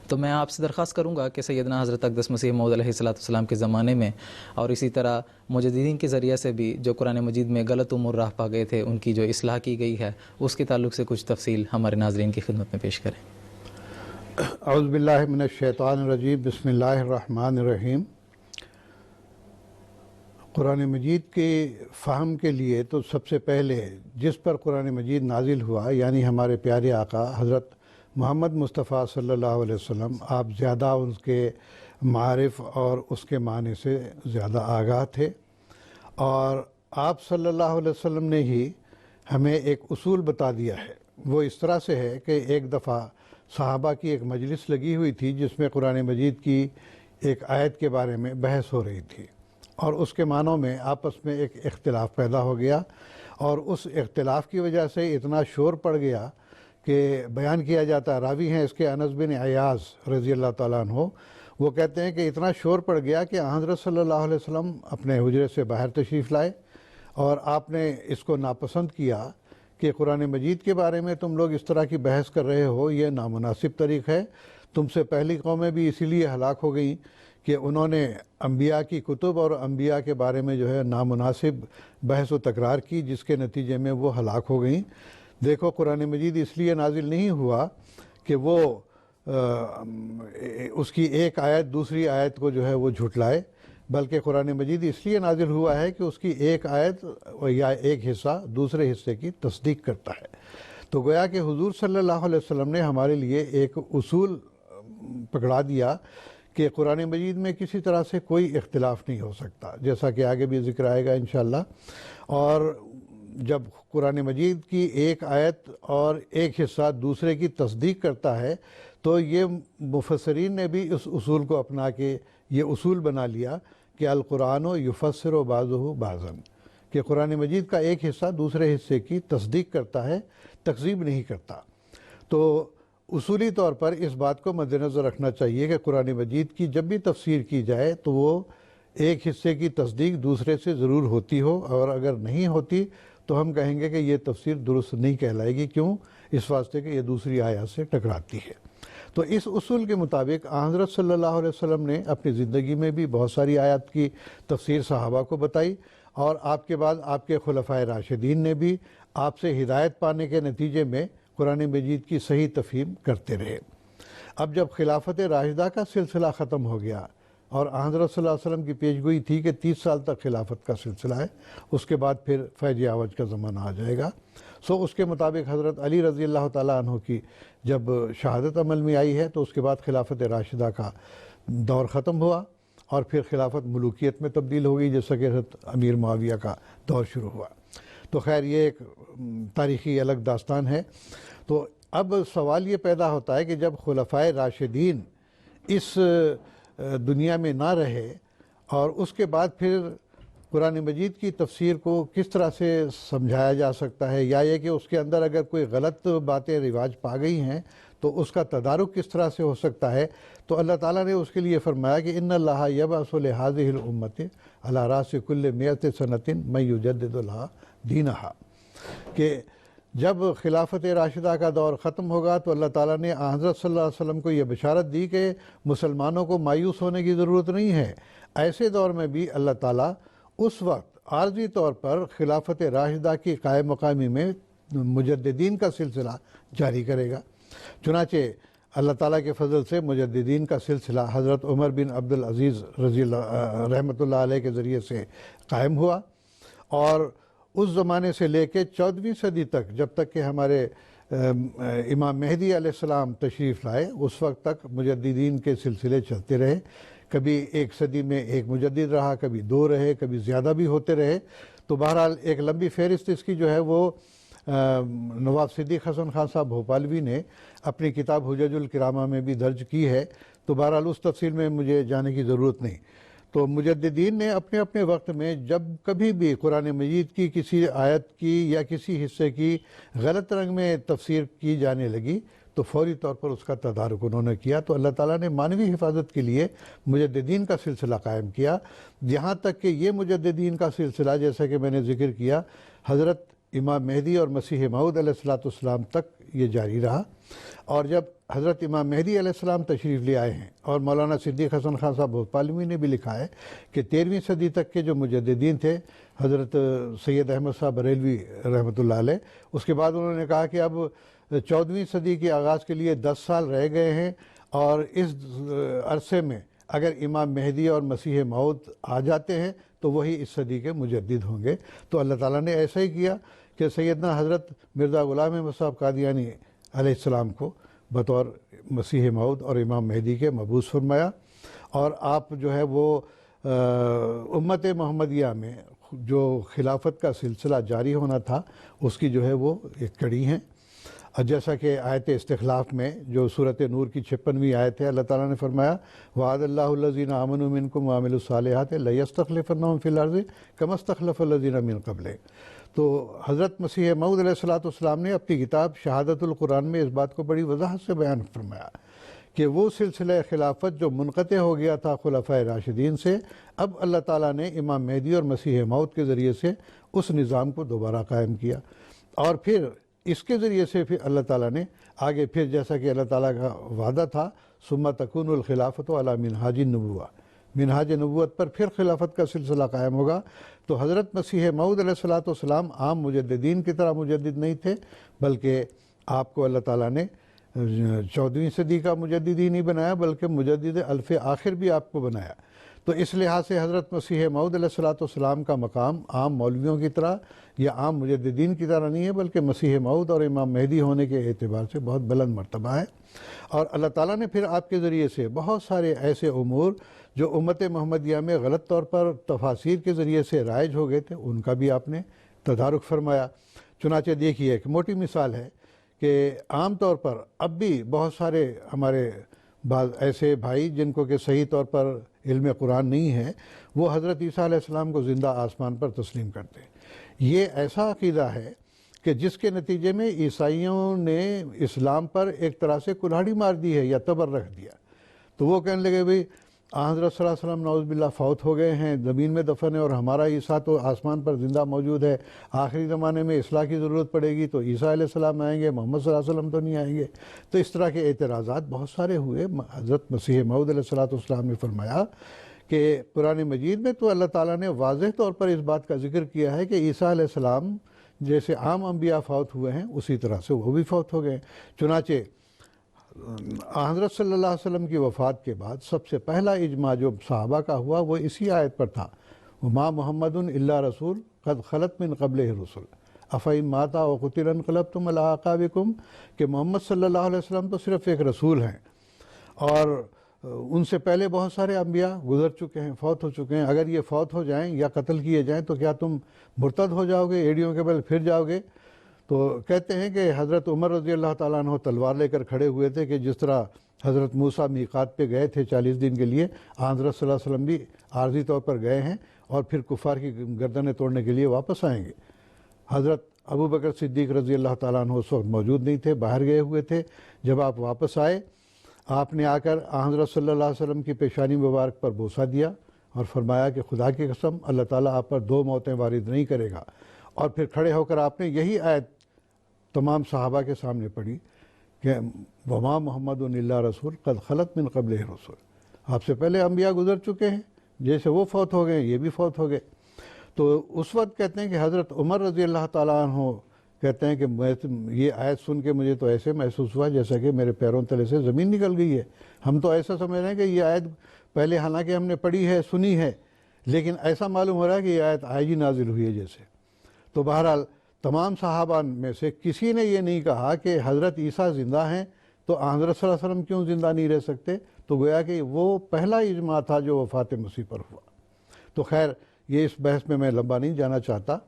تو میں آپ سے درخواست کروں گا کہ سیدنا حضرت اقدس مسیح موعود علیہ الصلاۃ والسلام کے زمانے میں اور اسی طرح مجددین کے ذریعے سے بھی جو قرآن مجید میں غلط امور راہ پا گئے تھے ان کی جو اصلاح کی گئی ہے، اس کے تعلق سے کچھ تفصیل ہمارے ناظرین کی خدمت میں پیش کریں۔ اعوذ باللہ من الشیطان الرجیم، بسم اللہ الرحمن الرحیم۔ قرآن مجید کے فہم کے لیے تو سب سے پہلے جس پر قرآن مجید نازل ہوا، یعنی ہمارے پیارے آقا حضرت محمد مصطفیٰ صلی اللہ علیہ وسلم، آپ زیادہ اس کے معارف اور اس کے معنی سے زیادہ آگاہ تھے، اور آپ صلی اللہ علیہ وسلم نے ہی ہمیں ایک اصول بتا دیا ہے۔ وہ اس طرح سے ہے کہ ایک دفعہ صحابہ کی ایک مجلس لگی ہوئی تھی جس میں قرآن مجید کی ایک آیت کے بارے میں بحث ہو رہی تھی، اور اس کے معنوں میں آپس میں ایک اختلاف پیدا ہو گیا، اور اس اختلاف کی وجہ سے اتنا شور پڑ گیا کہ بیان کیا جاتا ہے، راوی ہیں اس کے انس بن عیاض رضی اللہ تعالیٰ عنہ، وہ کہتے ہیں کہ اتنا شور پڑ گیا کہ حضرت صلی اللہ علیہ وسلم اپنے حجرے سے باہر تشریف لائے، اور آپ نے اس کو ناپسند کیا کہ قرآن مجید کے بارے میں تم لوگ اس طرح کی بحث کر رہے ہو، یہ نامناسب طریق ہے۔ تم سے پہلی قومیں بھی اسی لیے ہلاک ہو گئیں کہ انہوں نے انبیاء کی کتب اور انبیاء کے بارے میں جو ہے نامناسب بحث و تکرار کی، جس کے نتیجے میں وہ ہلاک ہو گئیں۔ دیکھو، قرآن مجید اس لیے نازل نہیں ہوا کہ وہ اس کی ایک آیت دوسری آیت کو جو ہے وہ جھٹلائے، بلکہ قرآن مجید اس لیے نازل ہوا ہے کہ اس کی ایک آیت یا ایک حصہ دوسرے حصے کی تصدیق کرتا ہے۔ تو گویا کہ حضور صلی اللہ علیہ وسلم نے ہمارے لیے ایک اصول پکڑا دیا کہ قرآن مجید میں کسی طرح سے کوئی اختلاف نہیں ہو سکتا، جیسا کہ آگے بھی ذکر آئے گا انشاءاللہ۔ اور جب قرآن مجید کی ایک آیت اور ایک حصہ دوسرے کی تصدیق کرتا ہے تو یہ مفسرین نے بھی اس اصول کو اپنا کے یہ اصول بنا لیا کہ القرآن یفسر بعضہ بعضا، کہ قرآن مجید کا ایک حصہ دوسرے حصے کی تصدیق کرتا ہے، تکذیب نہیں کرتا۔ تو اصولی طور پر اس بات کو مد نظر رکھنا چاہیے کہ قرآن مجید کی جب بھی تفسیر کی جائے تو وہ ایک حصے کی تصدیق دوسرے سے ضرور ہوتی ہو، اور اگر نہیں ہوتی تو ہم کہیں گے کہ یہ تفسیر درست نہیں کہلائے گی۔ کیوں؟ اس واسطے کہ یہ دوسری آیات سے ٹکراتی ہے۔ تو اس اصول کے مطابق حضرت صلی اللہ علیہ وسلم نے اپنی زندگی میں بھی بہت ساری آیات کی تفسیر صحابہ کو بتائی، اور آپ کے بعد آپ کے خلفائے راشدین نے بھی آپ سے ہدایت پانے کے نتیجے میں قرآن مجید کی صحیح تفہیم کرتے رہے۔ اب جب خلافت راشدہ کا سلسلہ ختم ہو گیا، اور حضرت صلی اللہ علیہ وسلم کی پیشگوئی تھی کہ 30 سال تک خلافت کا سلسلہ ہے، اس کے بعد پھر فیض اعوج کا زمانہ آ جائے گا، اس کے مطابق حضرت علی رضی اللہ تعالیٰ عنہ کی جب شہادت عمل میں آئی ہے تو اس کے بعد خلافت راشدہ کا دور ختم ہوا، اور پھر خلافت ملوکیت میں تبدیل ہو گئی، جیسا کہ حضرت امیر معاویہ کا دور شروع ہوا۔ تو خیر یہ ایک تاریخی الگ داستان ہے۔ تو اب سوال یہ پیدا ہوتا ہے کہ جب خلفائے راشدین اس دنیا میں نہ رہے، اور اس کے بعد پھر قرآن مجید کی تفسیر کو کس طرح سے سمجھایا جا سکتا ہے، یا یہ کہ اس کے اندر اگر کوئی غلط باتیں رواج پا گئی ہیں تو اس کا تدارک کس طرح سے ہو سکتا ہے، تو اللہ تعالیٰ نے اس کے لیے فرمایا کہ ان اللہ یبعث لہذہ الامت علی راس کل مئۃ سنۃ من یجدد لہا دینہا، کہ جب خلافت راشدہ کا دور ختم ہوگا تو اللہ تعالیٰ نے حضرت صلی اللہ علیہ وسلم کو یہ بشارت دی کہ مسلمانوں کو مایوس ہونے کی ضرورت نہیں ہے، ایسے دور میں بھی اللہ تعالیٰ اس وقت عارضی طور پر خلافت راشدہ کی قائم مقامی میں مجددین کا سلسلہ جاری کرے گا۔ چنانچہ اللہ تعالیٰ کے فضل سے مجددین کا سلسلہ حضرت عمر بن عبدالعزیز رضی اللہ رحمۃ اللہ علیہ کے ذریعے سے قائم ہوا، اور اس زمانے سے لے کے 14ویں صدی تک، جب تک کہ ہمارے امام مہدی علیہ السلام تشریف لائے، اس وقت تک مجددین کے سلسلے چلتے رہے۔ کبھی ایک صدی میں ایک مجدد رہا، کبھی 2 رہے، کبھی زیادہ بھی ہوتے رہے۔ تو بہرحال ایک لمبی فہرست اس کی جو ہے وہ نواب صدیق حسن خان صاحب بھوپالوی نے اپنی کتاب حجج الکرامہ میں بھی درج کی ہے، تو بہرحال اس تفصیل میں مجھے جانے کی ضرورت نہیں۔ تو مجددین نے اپنے اپنے وقت میں جب کبھی بھی قرآن مجید کی کسی آیت کی یا کسی حصے کی غلط رنگ میں تفسیر کی جانے لگی تو فوری طور پر اس کا تدارک انہوں نے کیا۔ تو اللہ تعالیٰ نے معنوی حفاظت کے لیے مجددین کا سلسلہ قائم کیا، یہاں تک کہ یہ مجددین کا سلسلہ، جیسا کہ میں نے ذکر کیا، حضرت امام مہدی اور مسیح موعود علیہ السلام تک یہ جاری رہا۔ اور جب حضرت امام مہدی علیہ السلام تشریف لے آئے ہیں، اور مولانا صدیق حسن خان صاحب بھوپالوی نے بھی لکھا ہے کہ 13ویں صدی تک کے جو مجددین تھے، حضرت سید احمد صاحب بریلوی رحمۃ اللہ علیہ، اس کے بعد انہوں نے کہا کہ اب 14ویں صدی کے آغاز کے لیے 10 سال رہ گئے ہیں، اور اس عرصے میں اگر امام مہدی اور مسیح موعود آ جاتے ہیں تو وہی اس صدی کے مجدد ہوں گے۔ تو اللہ تعالیٰ نے ایسا ہی کیا کہ سیدنا حضرت مرزا غلام احمد صاحب قادیانی علیہ السلام کو بطور مسیح موعود اور امام مہدی کے مبعوث فرمایا، اور آپ جو ہے وہ امت محمدیہ میں جو خلافت کا سلسلہ جاری ہونا تھا اس کی جو ہے وہ ایک کڑی ہیں۔ جیسا کہ آیت استخلاف میں جو سورۃ نور کی 56ویں آیت ہے، اللہ تعالیٰ نے فرمایا وعد اللہ الذین آمنوا منکم وعملوا الصالحات لیستخلفنہم فی الارض کما استخلف الذین من قبلہم۔ تو حضرت مسیح موعود علیہ السلام نے اپنی کتاب شہادت القرآن میں اس بات کو بڑی وضاحت سے بیان فرمایا کہ وہ سلسلہ خلافت جو منقطع ہو گیا تھا خلفائے راشدین سے، اب اللہ تعالیٰ نے امام مہدی اور مسیح موعود کے ذریعے سے اس نظام کو دوبارہ قائم کیا، اور پھر اس کے ذریعے سے پھر اللہ تعالیٰ نے آگے پھر جیسا کہ اللہ تعالیٰ کا وعدہ تھا ثم تکون الخلافت علی منہاج النبوہ، منہاج نبوت پر پھر خلافت کا سلسلہ قائم ہوگا۔ تو حضرت مسیح موعود علیہ السلام عام مجددین کی طرح مجدد نہیں تھے، بلکہ آپ کو اللہ تعالیٰ نے 14ویں صدی کا مجدد ہی نہیں بنایا بلکہ مجدد الف آخر بھی آپ کو بنایا۔ تو اس لحاظ سے حضرت مسیح موعود علیہ السلام کا مقام عام مولویوں کی طرح یا عام مجددین کی طرح نہیں ہے، بلکہ مسیح موعود اور امام مہدی ہونے کے اعتبار سے بہت بلند مرتبہ ہے۔ اور اللہ تعالیٰ نے پھر آپ کے ذریعے سے بہت سارے ایسے امور جو امت محمدیہ میں غلط طور پر تفاسیر کے ذریعے سے رائج ہو گئے تھے، ان کا بھی آپ نے تدارک فرمایا۔ چنانچہ دیکھیے ایک موٹی مثال ہے کہ عام طور پر اب بھی بہت سارے ہمارے بعض ایسے بھائی جن کو کہ صحیح طور پر علم قرآن نہیں ہے، وہ حضرت عیسیٰ علیہ السلام کو زندہ آسمان پر تسلیم کرتے ہیں۔ یہ ایسا عقیدہ ہے کہ جس کے نتیجے میں عیسائیوں نے اسلام پر ایک طرح سے کلہاڑی مار دی ہے یا تبر رکھ دیا۔ تو وہ کہنے لگے بھئی حضرت صلی اللہ علیہ وسلم نعوذ باللہ فوت ہو گئے ہیں، زمین میں دفن ہے، اور ہمارا عیسیٰ تو آسمان پر زندہ موجود ہے، آخری زمانے میں اصلاح کی ضرورت پڑے گی تو عیسیٰ علیہ السلام آئیں گے، محمد صلی اللہ علیہ وسلم تو نہیں آئیں گے. تو اس طرح کے اعتراضات بہت سارے ہوئے. حضرت مسیح موعود علیہ السلام نے فرمایا کہ قرآن مجید میں تو اللہ تعالیٰ نے واضح طور پر اس بات کا ذکر کیا ہے کہ عیسیٰ علیہ السلام جیسے عام انبیاء فوت ہوئے ہیں اسی طرح سے وہ بھی فوت ہو گئے. چنانچہ حضرت صلی اللہ علیہ وسلم کی وفات کے بعد سب سے پہلا اجماع جو صحابہ کا ہوا وہ اسی آیت پر تھا، وما محمد الا رسول قد خلت من قبلہ الرسل افإن مات او قتل انقلبتم علی اعقابکم، کہ محمد صلی اللہ علیہ وسلم تو صرف ایک رسول ہیں اور ان سے پہلے بہت سارے انبیاء گزر چکے ہیں، فوت ہو چکے ہیں. اگر یہ فوت ہو جائیں یا قتل کیے جائیں تو کیا تم مرتد ہو جاؤ گے، ایڑیوں کے بل پھر جاؤ گے؟ تو کہتے ہیں کہ حضرت عمر رضی اللہ تعالیٰ عنہ تلوار لے کر کھڑے ہوئے تھے کہ جس طرح حضرت موسیٰ میقات پہ گئے تھے 40 دن کے لیے، حضرت صلی اللہ علیہ وسلم بھی عارضی طور پر گئے ہیں اور پھر کفار کی گردنیں توڑنے کے لیے واپس آئیں گے. حضرت ابو بکر صدیق رضی اللہ تعالیٰ عنہ اس وقت موجود نہیں تھے، باہر گئے ہوئے تھے. جب آپ واپس آئے آپ نے آ کر حضرت صلی اللہ علیہ وسلم کی پیشانی مبارک پر بوسہ دیا اور فرمایا کہ خدا کی قسم اللہ تعالیٰ آپ پر 2 موتیں وارد نہیں کرے گا. اور پھر کھڑے ہو کر آپ نے یہی آیت تمام صحابہ کے سامنے پڑھی کہ وما محمد الا رسول قد خلت من قبلہ الرسل، آپ سے پہلے انبیاء گزر چکے ہیں، جیسے وہ فوت ہو گئے یہ بھی فوت ہو گئے. تو اس وقت کہتے ہیں کہ حضرت عمر رضی اللہ تعالیٰ عنہ کہتے ہیں کہ یہ آیت سن کے مجھے تو ایسے محسوس ہوا جیسا کہ میرے پیروں تلے سے زمین نکل گئی ہے. ہم تو ایسا سمجھ رہے ہیں کہ یہ آیت پہلے حالانکہ ہم نے پڑھی ہے سنی ہے لیکن ایسا معلوم ہو رہا ہے کہ یہ آیت آج ہی نازل ہوئی ہے جیسے. تو بہرحال تمام صحابہ میں سے کسی نے یہ نہیں کہا کہ حضرت عیسیٰ زندہ ہیں تو حضرت صلی اللہ علیہ وسلم کیوں زندہ نہیں رہ سکتے. تو گویا کہ وہ پہلا اجماع تھا جو وفات مسیح پر ہوا. تو خیر یہ اس بحث میں لمبا نہیں جانا چاہتا.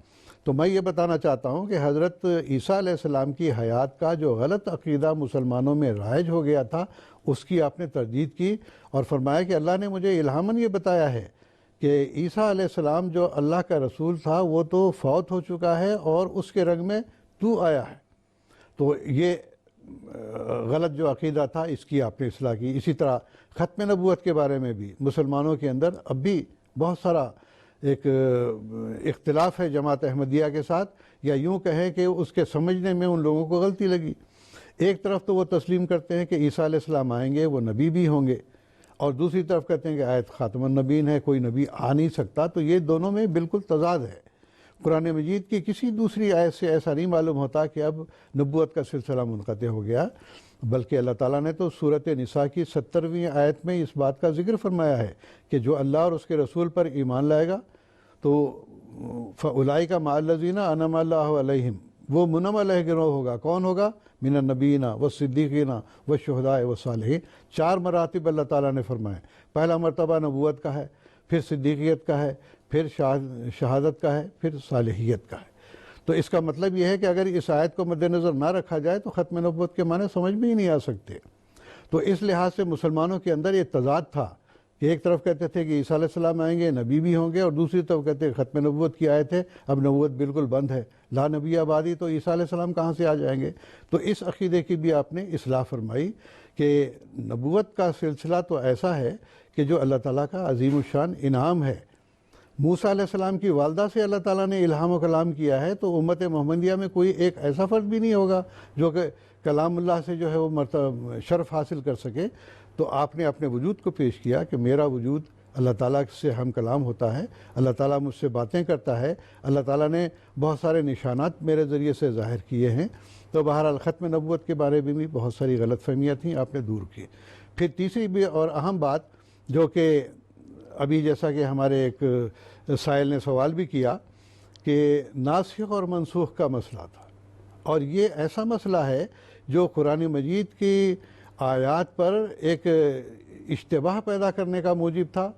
تو میں یہ بتانا چاہتا ہوں کہ حضرت عیسیٰ علیہ السلام کی حیات کا جو غلط عقیدہ مسلمانوں میں رائج ہو گیا تھا اس کی آپ نے تردید کی اور فرمایا کہ اللہ نے مجھے الہاماً یہ بتایا ہے کہ عیسیٰ علیہ السلام جو اللہ کا رسول تھا وہ تو فوت ہو چکا ہے اور اس کے رنگ میں تو آیا ہے. تو یہ غلط جو عقیدہ تھا اس کی آپ نے اصلاح کی. اسی طرح ختم نبوت کے بارے میں بھی مسلمانوں کے اندر اب بھی بہت سارا ایک اختلاف ہے جماعت احمدیہ کے ساتھ، یا یوں کہیں کہ اس کے سمجھنے میں ان لوگوں کو غلطی لگی. ایک طرف تو وہ تسلیم کرتے ہیں کہ عیسیٰ علیہ السلام آئیں گے، وہ نبی بھی ہوں گے، اور دوسری طرف کہتے ہیں کہ آیت خاتم النبیین ہے، کوئی نبی آ نہیں سکتا. تو یہ دونوں میں بالکل تضاد ہے. قرآن مجید کی کسی دوسری آیت سے ایسا نہیں معلوم ہوتا کہ اب نبوت کا سلسلہ منقطع ہو گیا، بلکہ اللہ تعالیٰ نے تو سورۃ نساء کی 70ویں آیت میں اس بات کا ذکر فرمایا ہے کہ جو اللہ اور اس کے رسول پر ایمان لائے گا تو فَأُولَئِكَ مَعَ الَّذِينَ أَنْعَمَ اللَّهُ عَلَيْهِمْ، وہ منعم علیہ گروہ ہوگا. کون ہوگا؟ من النبیین والصدیقین والشہداء والصالحین. 4 مراتب اللہ تعالیٰ نے فرمائے. پہلا مرتبہ نبوت کا ہے، پھر صدیقیت کا ہے، پھر شہادت کا ہے، پھر صالحیت کا ہے. تو اس کا مطلب یہ ہے کہ اگر اس آیت کو مد نظر نہ رکھا جائے تو ختم نبوت کے معنی سمجھ میں ہی نہیں آ سکتے. تو اس لحاظ سے مسلمانوں کے اندر یہ تضاد تھا کہ ایک طرف کہتے تھے کہ عیسیٰ علیہ السلام آئیں گے، نبی بھی ہوں گے، اور دوسری طرف کہتے ہیں ختم نبوت کی آیت ہے، اب نبوت بالکل بند ہے، لا نبی آبادی، تو عیسیٰ علیہ السلام کہاں سے آ جائیں گے. تو اس عقیدے کی بھی آپ نے اصلاح فرمائی کہ نبوت کا سلسلہ تو ایسا ہے کہ جو اللہ تعالیٰ کا عظیم الشان انعام ہے. موسیٰ علیہ السلام کی والدہ سے اللہ تعالیٰ نے الہام و کلام کیا ہے، تو امت محمدیہ میں کوئی ایک ایسا فرد بھی نہیں ہوگا جو کہ کلام اللہ سے جو ہے وہ شرف حاصل کر سکے. تو آپ نے اپنے وجود کو پیش کیا کہ میرا وجود اللہ تعالیٰ سے ہم کلام ہوتا ہے، اللہ تعالیٰ مجھ سے باتیں کرتا ہے، اللہ تعالیٰ نے بہت سارے نشانات میرے ذریعے سے ظاہر کیے ہیں. تو بہرحال ختم نبوت کے بارے میں بھی بہت ساری غلط فہمیاں تھیں، آپ نے دور کی. پھر تیسری بھی اور اہم بات جو کہ ابھی جیسا کہ ہمارے ایک سائل نے سوال بھی کیا کہ ناسخ اور منسوخ کا مسئلہ تھا، اور یہ ایسا مسئلہ ہے جو قرآن مجید کی آیات پر ایک اشتباہ پیدا کرنے کا موجب تھا،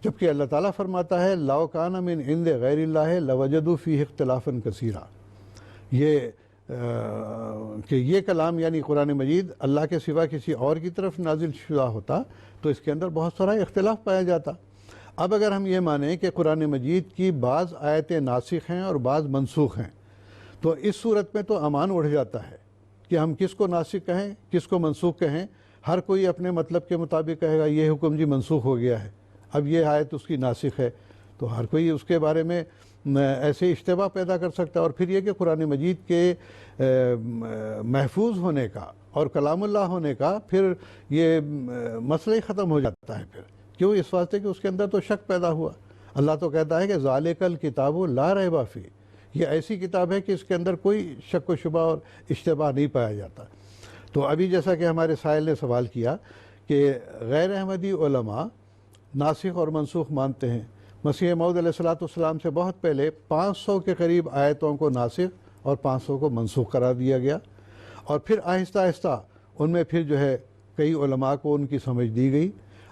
جبکہ اللہ تعالیٰ فرماتا ہے لَوْ كَانَ مِنْ عِنْدِ غَيْرِ اللَّهِ لَوَجَدُوا فِيهِ اخْتِلَافًا كَثِيرًا. کہ یہ کلام یعنی قرآن مجید اللہ کے سوا کسی اور کی طرف نازل شدہ ہوتا تو اس کے اندر بہت سارا اختلاف پایا جاتا. اب اگر ہم یہ مانیں کہ قرآن مجید کی بعض آیتیں ناسخ ہیں اور بعض منسوخ ہیں تو اس صورت میں تو امان اڑھ جاتا ہے کہ ہم کس کو ناسخ کہیں کس کو منسوخ کہیں. ہر کوئی اپنے مطلب کے مطابق کہے گا یہ حکم جی منسوخ ہو گیا ہے، اب یہ آیت اس کی ناسخ ہے، تو ہر کوئی اس کے بارے میں ایسے اشتباہ پیدا کر سکتا ہے۔ اور پھر یہ کہ قرآن مجید کے محفوظ ہونے کا اور کلام اللہ ہونے کا پھر یہ مسئلہ ہی ختم ہو جاتا ہے۔ پھر کیوں؟ اس واسطے کہ اس کے اندر تو شک پیدا ہوا۔ اللہ تو کہتا ہے کہ ذالک الکتاب لا ریب فیہ، یہ ایسی کتاب ہے کہ اس کے اندر کوئی شک و شبہ اور اشتباہ نہیں پایا جاتا۔ تو ابھی جیسا کہ ہمارے سائل نے سوال کیا کہ غیر احمدی علماء ناسخ اور منسوخ مانتے ہیں۔ مسیح موعود علیہ السلام سے بہت پہلے 500 کے قریب آیتوں کو ناسخ اور 500 کو منسوخ قرار دیا گیا، اور پھر آہستہ آہستہ ان میں پھر جو ہے کئی علماء کو ان کی سمجھ دی گئی،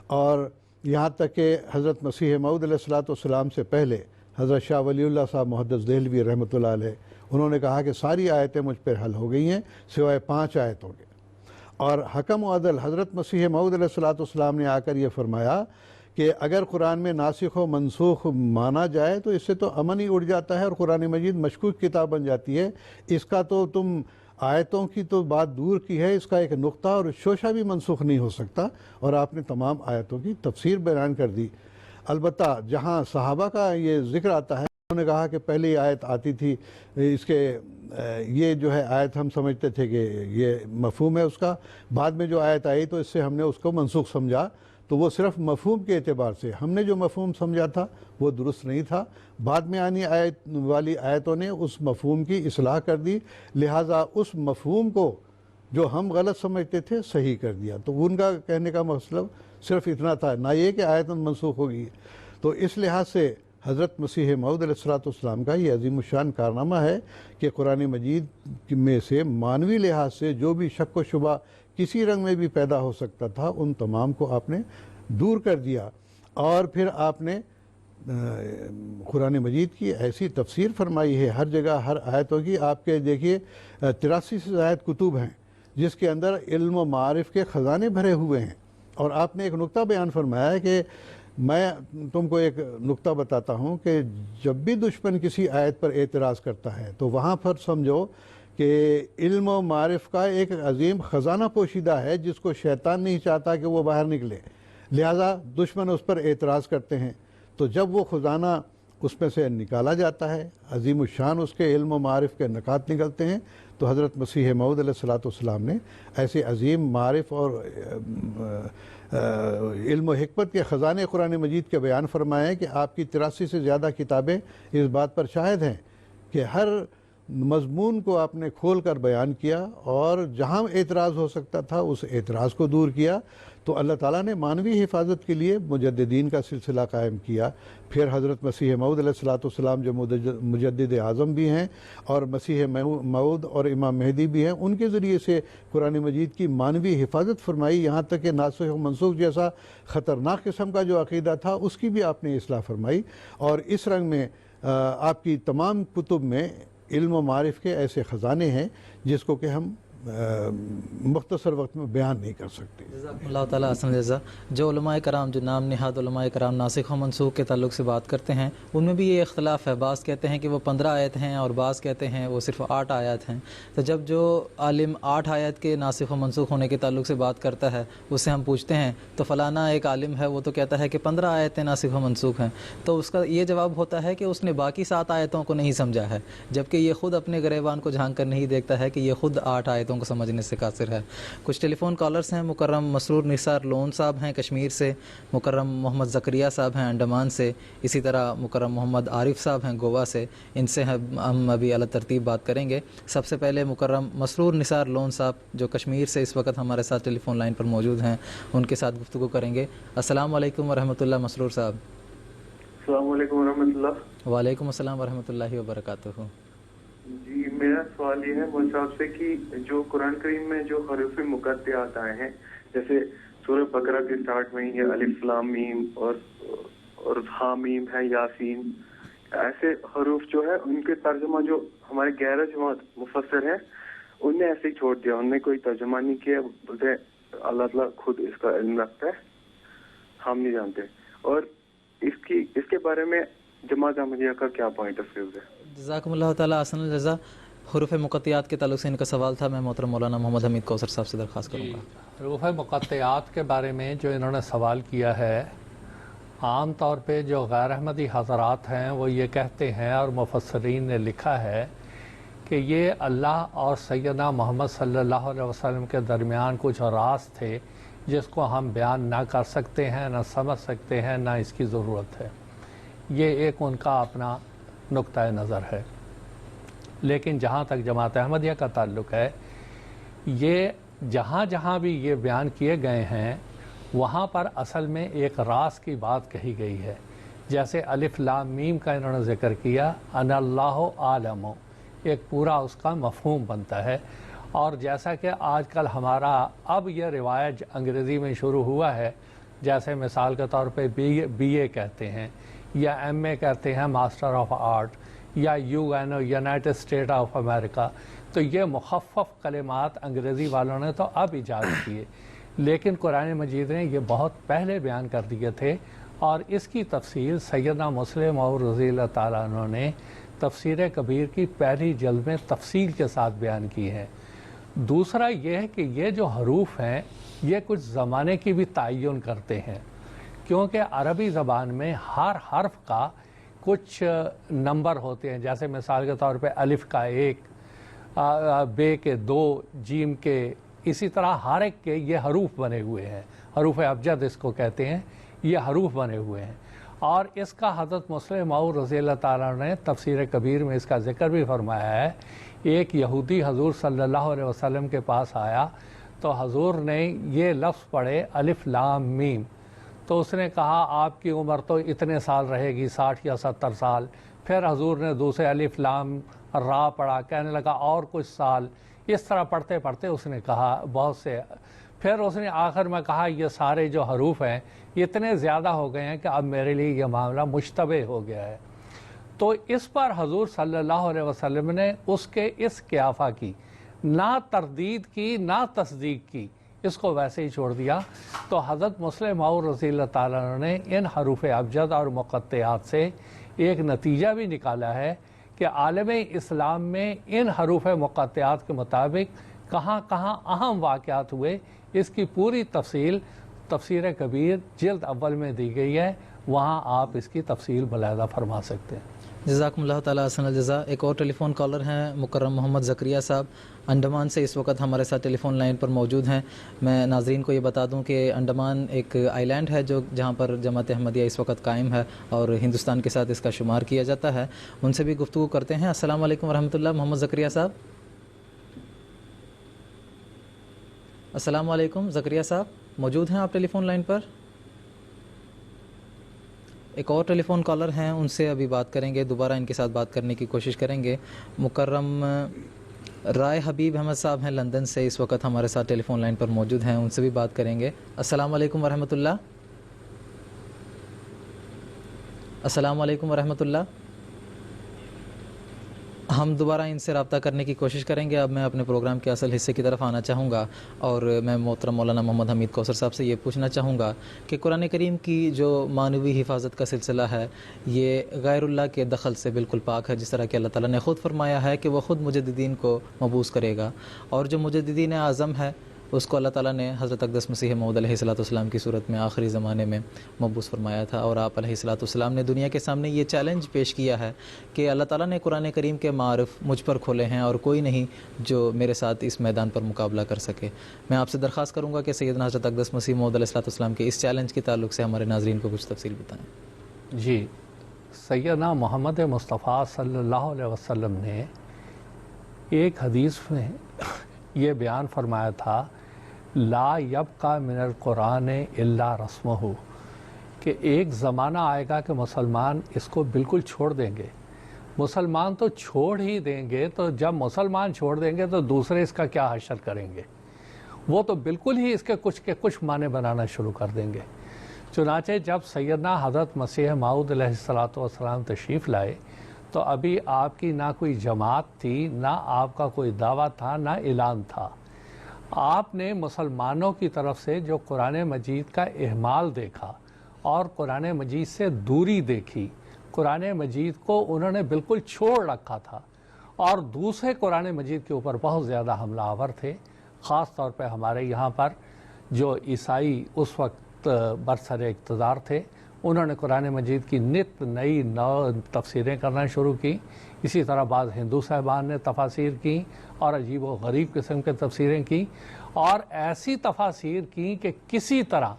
اور یہاں تک کہ حضرت مسیح موعود علیہ السلام سے پہلے حضرت شاہ ولی اللہ صاحب محدث دہلوی رحمۃ اللہ علیہ، انہوں نے کہا کہ ساری آیتیں مجھ پر حل ہو گئی ہیں سوائے 5 آیتوں کے۔ اور حکم و عدل حضرت مسیح موعود علیہ السلام نے آ کر یہ فرمایا کہ اگر قرآن میں ناسخ و منسوخ مانا جائے تو اس سے تو امن ہی اڑ جاتا ہے اور قرآن مجید مشکوک کتاب بن جاتی ہے، اس کا تو تم آیتوں کی تو بات دور کی ہے، اس کا ایک نقطہ اور شوشہ بھی منسوخ نہیں ہو سکتا، اور آپ نے تمام آیتوں کی تفسیر بیان کر دی۔ البتہ جہاں صحابہ کا یہ ذکر آتا ہے، انہوں نے کہا کہ پہلی آیت آتی تھی اس کے یہ جو ہے آیت ہم سمجھتے تھے کہ یہ مفہوم ہے اس کا، بعد میں جو آیت آئی تو اس سے ہم نے اس کو منسوخ سمجھا، تو وہ صرف مفہوم کے اعتبار سے ہم نے جو مفہوم سمجھا تھا وہ درست نہیں تھا، بعد میں آنے والی آیتوں نے اس مفہوم کی اصلاح کر دی، لہٰذا اس مفہوم کو جو ہم غلط سمجھتے تھے صحیح کر دیا۔ تو ان کا کہنے کا مطلب صرف اتنا تھا، نہ یہ کہ آیت منسوخ ہوگی۔ تو اس لحاظ سے حضرت مسیح موعود علیہ السلام کا یہ عظیم الشان کارنامہ ہے کہ قرآن مجید میں سے معنوی لحاظ سے جو بھی شک و شبہ کسی رنگ میں بھی پیدا ہو سکتا تھا ان تمام کو آپ نے دور کر دیا، اور پھر آپ نے قرآن مجید کی ایسی تفسیر فرمائی ہے ہر جگہ ہر آیتوں کی۔ آپ کے دیکھیے 83 سے زائد کتب ہیں جس کے اندر علم و معارف کے خزانے بھرے ہوئے ہیں، اور آپ نے ایک نقطہ بیان فرمایا ہے کہ میں تم کو ایک نقطہ بتاتا ہوں کہ جب بھی دشمن کسی آیت پر اعتراض کرتا ہے تو وہاں پر سمجھو کہ علم و معارف کا ایک عظیم خزانہ پوشیدہ ہے جس کو شیطان نہیں چاہتا کہ وہ باہر نکلے، لہٰذا دشمن اس پر اعتراض کرتے ہیں۔ تو جب وہ خزانہ اس میں سے نکالا جاتا ہے، عظیم الشان اس کے علم و معارف کے نکات نکلتے ہیں، تو حضرت مسیح موعود علیہ السلام نے ایسے عظیم معارف اور علم و حکمت کے خزانے قرآن مجید کے بیان فرمائے ہیں کہ آپ کی 83 سے زیادہ کتابیں اس بات پر شاہد ہیں کہ ہر مضمون کو آپ نے کھول کر بیان کیا، اور جہاں اعتراض ہو سکتا تھا اس اعتراض کو دور کیا۔ تو اللہ تعالیٰ نے معنوی حفاظت کے لیے مجددین کا سلسلہ قائم کیا۔ پھر حضرت مسیح موعود علیہ السلام جو مجدد اعظم بھی ہیں اور مسیح موعود اور امام مہدی بھی ہیں، ان کے ذریعے سے قرآن مجید کی معنوی حفاظت فرمائی، یہاں تک کہ ناسخ و منسوخ جیسا خطرناک قسم کا جو عقیدہ تھا اس کی بھی آپ نے اصلاح فرمائی۔ اور اس رنگ میں آپ کی تمام کتب میں علم و معارف کے ایسے خزانے ہیں جس کو کہ ہم مختصر وقت میں بیان نہیں کر سکتے۔ جزاکم اللہ تعالیٰ احسن جزا۔ جو علماء کرام، جو نام نہاد علماء کرام ناسخ و منسوخ کے تعلق سے بات کرتے ہیں، ان میں بھی یہ اختلاف ہے، بعض کہتے ہیں کہ وہ 15 آیت ہیں اور بعض کہتے ہیں وہ صرف 8 آیات ہیں۔ تو جب جو عالم 8 آیت کے ناسخ و منسوخ ہونے کے تعلق سے بات کرتا ہے اس سے ہم پوچھتے ہیں تو فلانا ایک عالم ہے وہ تو کہتا ہے کہ 15 آیتیں ناسخ و منسوخ ہیں، تو اس کا یہ جواب ہوتا ہے کہ اس نے باقی 7 آیتوں کو نہیں سمجھا ہے، جبکہ یہ خود اپنے گریبان کو جھانک کر نہیں دیکھتا ہے کہ یہ خود 8 آیتوں کو سمجھنے سے قاصر ہے۔ کچھ ٹیلی فون کالرز ہیں۔ مکرم مسرور نثار لون صاحب ہیں کشمیر سے، مکرم محمد زکریا صاحب ہیں انڈمان سے، اسی طرح مکرم محمد عارف صاحب ہیں گوا سے، ان سے ہم ابھی اعلیٰ ترتیب بات کریں گے۔ سب سے پہلے مکرم مسرور نثار لون صاحب جو کشمیر سے اس وقت ہمارے ساتھ ٹیلی فون لائن پر موجود ہیں، ان کے ساتھ گفتگو کریں گے۔ السلام علیکم ورحمۃ اللہ مسرور صاحب۔ السلام علیکم ورحمۃ اللہ۔ وعلیکم السلام ورحمۃ اللہ وبرکاتہ۔ جی میرا سوال یہ ہے مول صاحب سے کہ جو قرآن کریم میں جو حروف مقطعات آئے ہیں، جیسے سورہ بقرہ کے سٹارٹ میں یہ الف لام میم اور ہا میم ہے، یاسین، ایسے حروف جو ہے ان کے ترجمہ جو ہمارے غیر جماعت مفسر ہیں ان نے ایسے ہی چھوڑ دیا، ان نے کوئی ترجمہ نہیں کیا، بولتے اللہ تعالیٰ خود اس کا علم رکھتا ہے، ہم نہیں جانتے۔ اور اس کے بارے میں جماعت احمدیہ کا کیا پوائنٹ آف ویو ہے؟ جزاکم اللہ تعالیٰ احسن الجزا۔ حروف مقطعات کے تعلق سے ان کا سوال تھا. میں محترم مولانا محمد حمید کوثر صاحب سے درخواست کروں گا. حروف مقطعات کے بارے میں جو انہوں نے سوال کیا ہے، عام طور پہ جو غیر احمدی حضرات ہیں وہ یہ کہتے ہیں، اور مفسرین نے لکھا ہے کہ یہ اللہ اور سیدنا محمد صلی اللہ علیہ وسلم کے درمیان کچھ راز تھے جس کو ہم بیان نہ کر سکتے ہیں، نہ سمجھ سکتے ہیں، نہ اس کی ضرورت ہے. یہ ایک ان کا اپنا نقطہ نظر ہے. لیکن جہاں تک جماعت احمدیہ کا تعلق ہے، یہ جہاں جہاں بھی یہ بیان کیے گئے ہیں وہاں پر اصل میں ایک راز کی بات کہی گئی ہے. جیسے الف لام میم کا انہوں نے ذکر کیا، ان اللہ عالم، ایک پورا اس کا مفہوم بنتا ہے. اور جیسا کہ آج کل ہمارا اب یہ رواج انگریزی میں شروع ہوا ہے، جیسے مثال کے طور پہ بی اے کہتے ہیں، یا ایم اے کہتے ہیں ماسٹر آف آرٹ، یا UN United state of America. تو یہ مخفف کلمات انگریزی والوں نے تو اب ایجاد کیے، لیکن قرآن مجید نے یہ بہت پہلے بیان کر دیے تھے. اور اس کی تفصیل سیدنا مسلم اور رضی اللہ تعالیٰ عنہ نے تفسیر کبیر کی پہلی جلد میں تفصیل کے ساتھ بیان کی ہے. دوسرا یہ ہے کہ یہ جو حروف ہیں یہ کچھ زمانے کی بھی تعین کرتے ہیں، کیونکہ عربی زبان میں ہر حرف کا کچھ نمبر ہوتے ہیں. جیسے مثال کے طور پہ الف کا 1، بے کے 2، جیم کے، اسی طرح ہر ایک کے یہ حروف بنے ہوئے ہیں. حروف ابجد اس کو کہتے ہیں، یہ حروف بنے ہوئے ہیں. اور اس کا حضرت مسلم موعود رضی اللہ تعالیٰ نے تفسیر کبیر میں اس کا ذکر بھی فرمایا ہے. ایک یہودی حضور صلی اللہ علیہ وسلم کے پاس آیا تو حضور نے یہ لفظ پڑھے الف لام میم. تو اس نے کہا آپ کی عمر تو اتنے سال رہے گی، 60 یا 70 سال. پھر حضور نے دوسرے الف لام را پڑھا، کہنے لگا اور کچھ سال. اس طرح پڑھتے پڑھتے اس نے کہا بہت سے. پھر اس نے آخر میں کہا یہ سارے جو حروف ہیں اتنے زیادہ ہو گئے ہیں کہ اب میرے لیے یہ معاملہ مشتبہ ہو گیا ہے. تو اس پر حضور صلی اللہ علیہ وسلم نے اس کے اس قیافہ کی نہ تردید کی نہ تصدیق کی، اس کو ویسے ہی چھوڑ دیا. تو حضرت مسلم موعود رضی اللہ تعالیٰ عنہ نے ان حروف ابجد اور مقطعات سے ایک نتیجہ بھی نکالا ہے کہ عالم اسلام میں ان حروف مقطعات کے مطابق کہاں کہاں اہم واقعات ہوئے، اس کی پوری تفصیل تفسیر کبیر جلد اول میں دی گئی ہے. وہاں آپ اس کی تفصیل ملاحظہ فرما سکتے ہیں. جزاکم اللہ تعالیٰ احسن الجزا. ایک اور ٹیلی فون کالر ہیں مکرم محمد زکریا صاحب، انڈمان سے اس وقت ہمارے ساتھ ٹیلی فون لائن پر موجود ہیں. میں ناظرین کو یہ بتا دوں کہ انڈمان ایک آئی لینڈ ہے جہاں پر جماعت احمدیہ اس وقت قائم ہے اور ہندوستان کے ساتھ اس کا شمار کیا جاتا ہے. ان سے بھی گفتگو کرتے ہیں. السلام علیکم ورحمۃ اللہ. محمد زکریا صاحب. السلام علیکم زکریا صاحب، موجود ہیں آپ ٹیلی فون لائن پر؟ ایک اور ٹیلی فون کالر ہیں، ان سے ابھی بات کریں گے، دوبارہ ان کے ساتھ بات کرنے کی کوشش کریں گے. مکرم رائے حبیب احمد صاحب ہیں لندن سے، اس وقت ہمارے ساتھ ٹیلی فون لائن پر موجود ہیں، ان سے بھی بات کریں گے. السلام علیکم ورحمۃ اللہ. السلام علیکم ورحمۃ اللہ. ہم دوبارہ ان سے رابطہ کرنے کی کوشش کریں گے. اب میں اپنے پروگرام کے اصل حصے کی طرف آنا چاہوں گا اور میں محترم مولانا محمد حمید کوثر صاحب سے یہ پوچھنا چاہوں گا کہ قرآن کریم کی جو معنوی حفاظت کا سلسلہ ہے یہ غیر اللہ کے دخل سے بالکل پاک ہے، جس طرح کہ اللہ تعالیٰ نے خود فرمایا ہے کہ وہ خود مجددین کو مبعوث کرے گا، اور جو مجددین اعظم ہے اس کو اللہ تعالیٰ نے حضرت اقدس مسیح موعود علیہ الصلوۃ والسلام کی صورت میں آخری زمانے میں مبعوث فرمایا تھا. اور آپ علیہ الصلوۃ والسلام نے دنیا کے سامنے یہ چیلنج پیش کیا ہے کہ اللہ تعالیٰ نے قرآن کریم کے معارف مجھ پر کھولے ہیں اور کوئی نہیں جو میرے ساتھ اس میدان پر مقابلہ کر سکے. میں آپ سے درخواست کروں گا کہ سیدنا حضرت اقدس مسیح موعود علیہ الصلوۃ والسلام کے اس چیلنج کے تعلق سے ہمارے ناظرین کو کچھ تفصیل بتائیں. جی، سیدنا محمد مصطفیٰ صلی اللہ علیہ وسلم نے ایک حدیث میں یہ بیان فرمایا تھا، لا یبقى من القرآن الا رسمہ، کہ ایک زمانہ آئے گا کہ مسلمان اس کو بالکل چھوڑ دیں گے. مسلمان تو چھوڑ ہی دیں گے، تو جب مسلمان چھوڑ دیں گے تو دوسرے اس کا کیا حشر کریں گے؟ وہ تو بالکل ہی اس کے کچھ معنی بنانا شروع کر دیں گے. چنانچہ جب سیدنا حضرت مسیح موعود علیہ الصلوۃ والسلام تشریف لائے تو ابھی آپ کی نہ کوئی جماعت تھی، نہ آپ کا کوئی دعویٰ تھا، نہ اعلان تھا. آپ نے مسلمانوں کی طرف سے جو قرآن مجید کا اہمال دیکھا اور قرآن مجید سے دوری دیکھی، قرآن مجید کو انہوں نے بالکل چھوڑ رکھا تھا. اور دوسرے قرآن مجید کے اوپر بہت زیادہ حملہ آور تھے. خاص طور پہ ہمارے یہاں پر جو عیسائی اس وقت برسر اقتدار تھے، انہوں نے قرآن مجید کی نت نئی تفسیریں کرنا شروع کی. اسی طرح بعض ہندو صاحبان نے تفاسیر کی اور عجیب و غریب قسم کے تفسیریں کی، اور ایسی تفاسیر کی کہ کسی طرح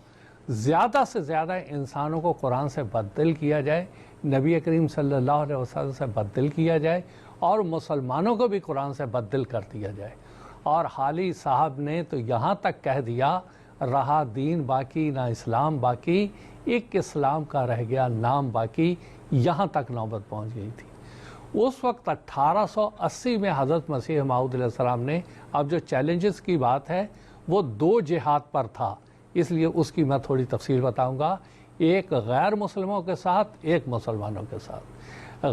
زیادہ سے زیادہ انسانوں کو قرآن سے بددل کیا جائے، نبی کریم صلی اللہ علیہ وسلم سے بددل کیا جائے، اور مسلمانوں کو بھی قرآن سے بددل کر دیا جائے. اور حالی صاحب نے تو یہاں تک کہہ دیا، رہا دین باقی نہ اسلام باقی، ایک اسلام کا رہ گیا نام باقی، یہاں تک نوبت پہنچ گئی تھی. اس وقت 1880 میں حضرت مسیح موعود علیہ السلام نے، اب جو چیلنجز کی بات ہے وہ 2 جہاد پر تھا، اس لیے اس کی میں تھوڑی تفصیل بتاؤں گا. ایک غیر مسلموں کے ساتھ، ایک مسلمانوں کے ساتھ.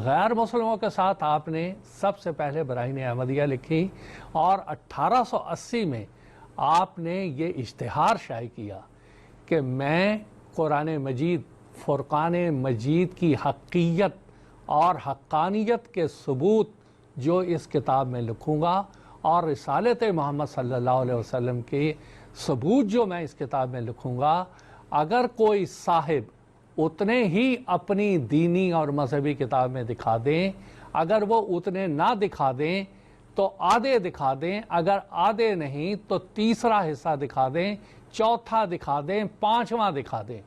غیر مسلموں کے ساتھ آپ نے سب سے پہلے براہین احمدیہ لکھی، اور 1880 میں آپ نے یہ اشتہار شائع کیا کہ میں قرآن مجید، فرقان مجید کی حقیقت اور حقانیت کے ثبوت جو اس کتاب میں لکھوں گا، اور رسالت محمد صلی اللہ علیہ وسلم کے ثبوت جو میں اس کتاب میں لکھوں گا، اگر کوئی صاحب اتنے ہی اپنی دینی اور مذہبی کتاب میں دکھا دیں، اگر وہ اتنے نہ دکھا دیں تو آدھے دکھا دیں، اگر آدھے نہیں تو تیسرا حصہ دکھا دیں، چوتھا دکھا دیں، پانچواں دکھا دیں.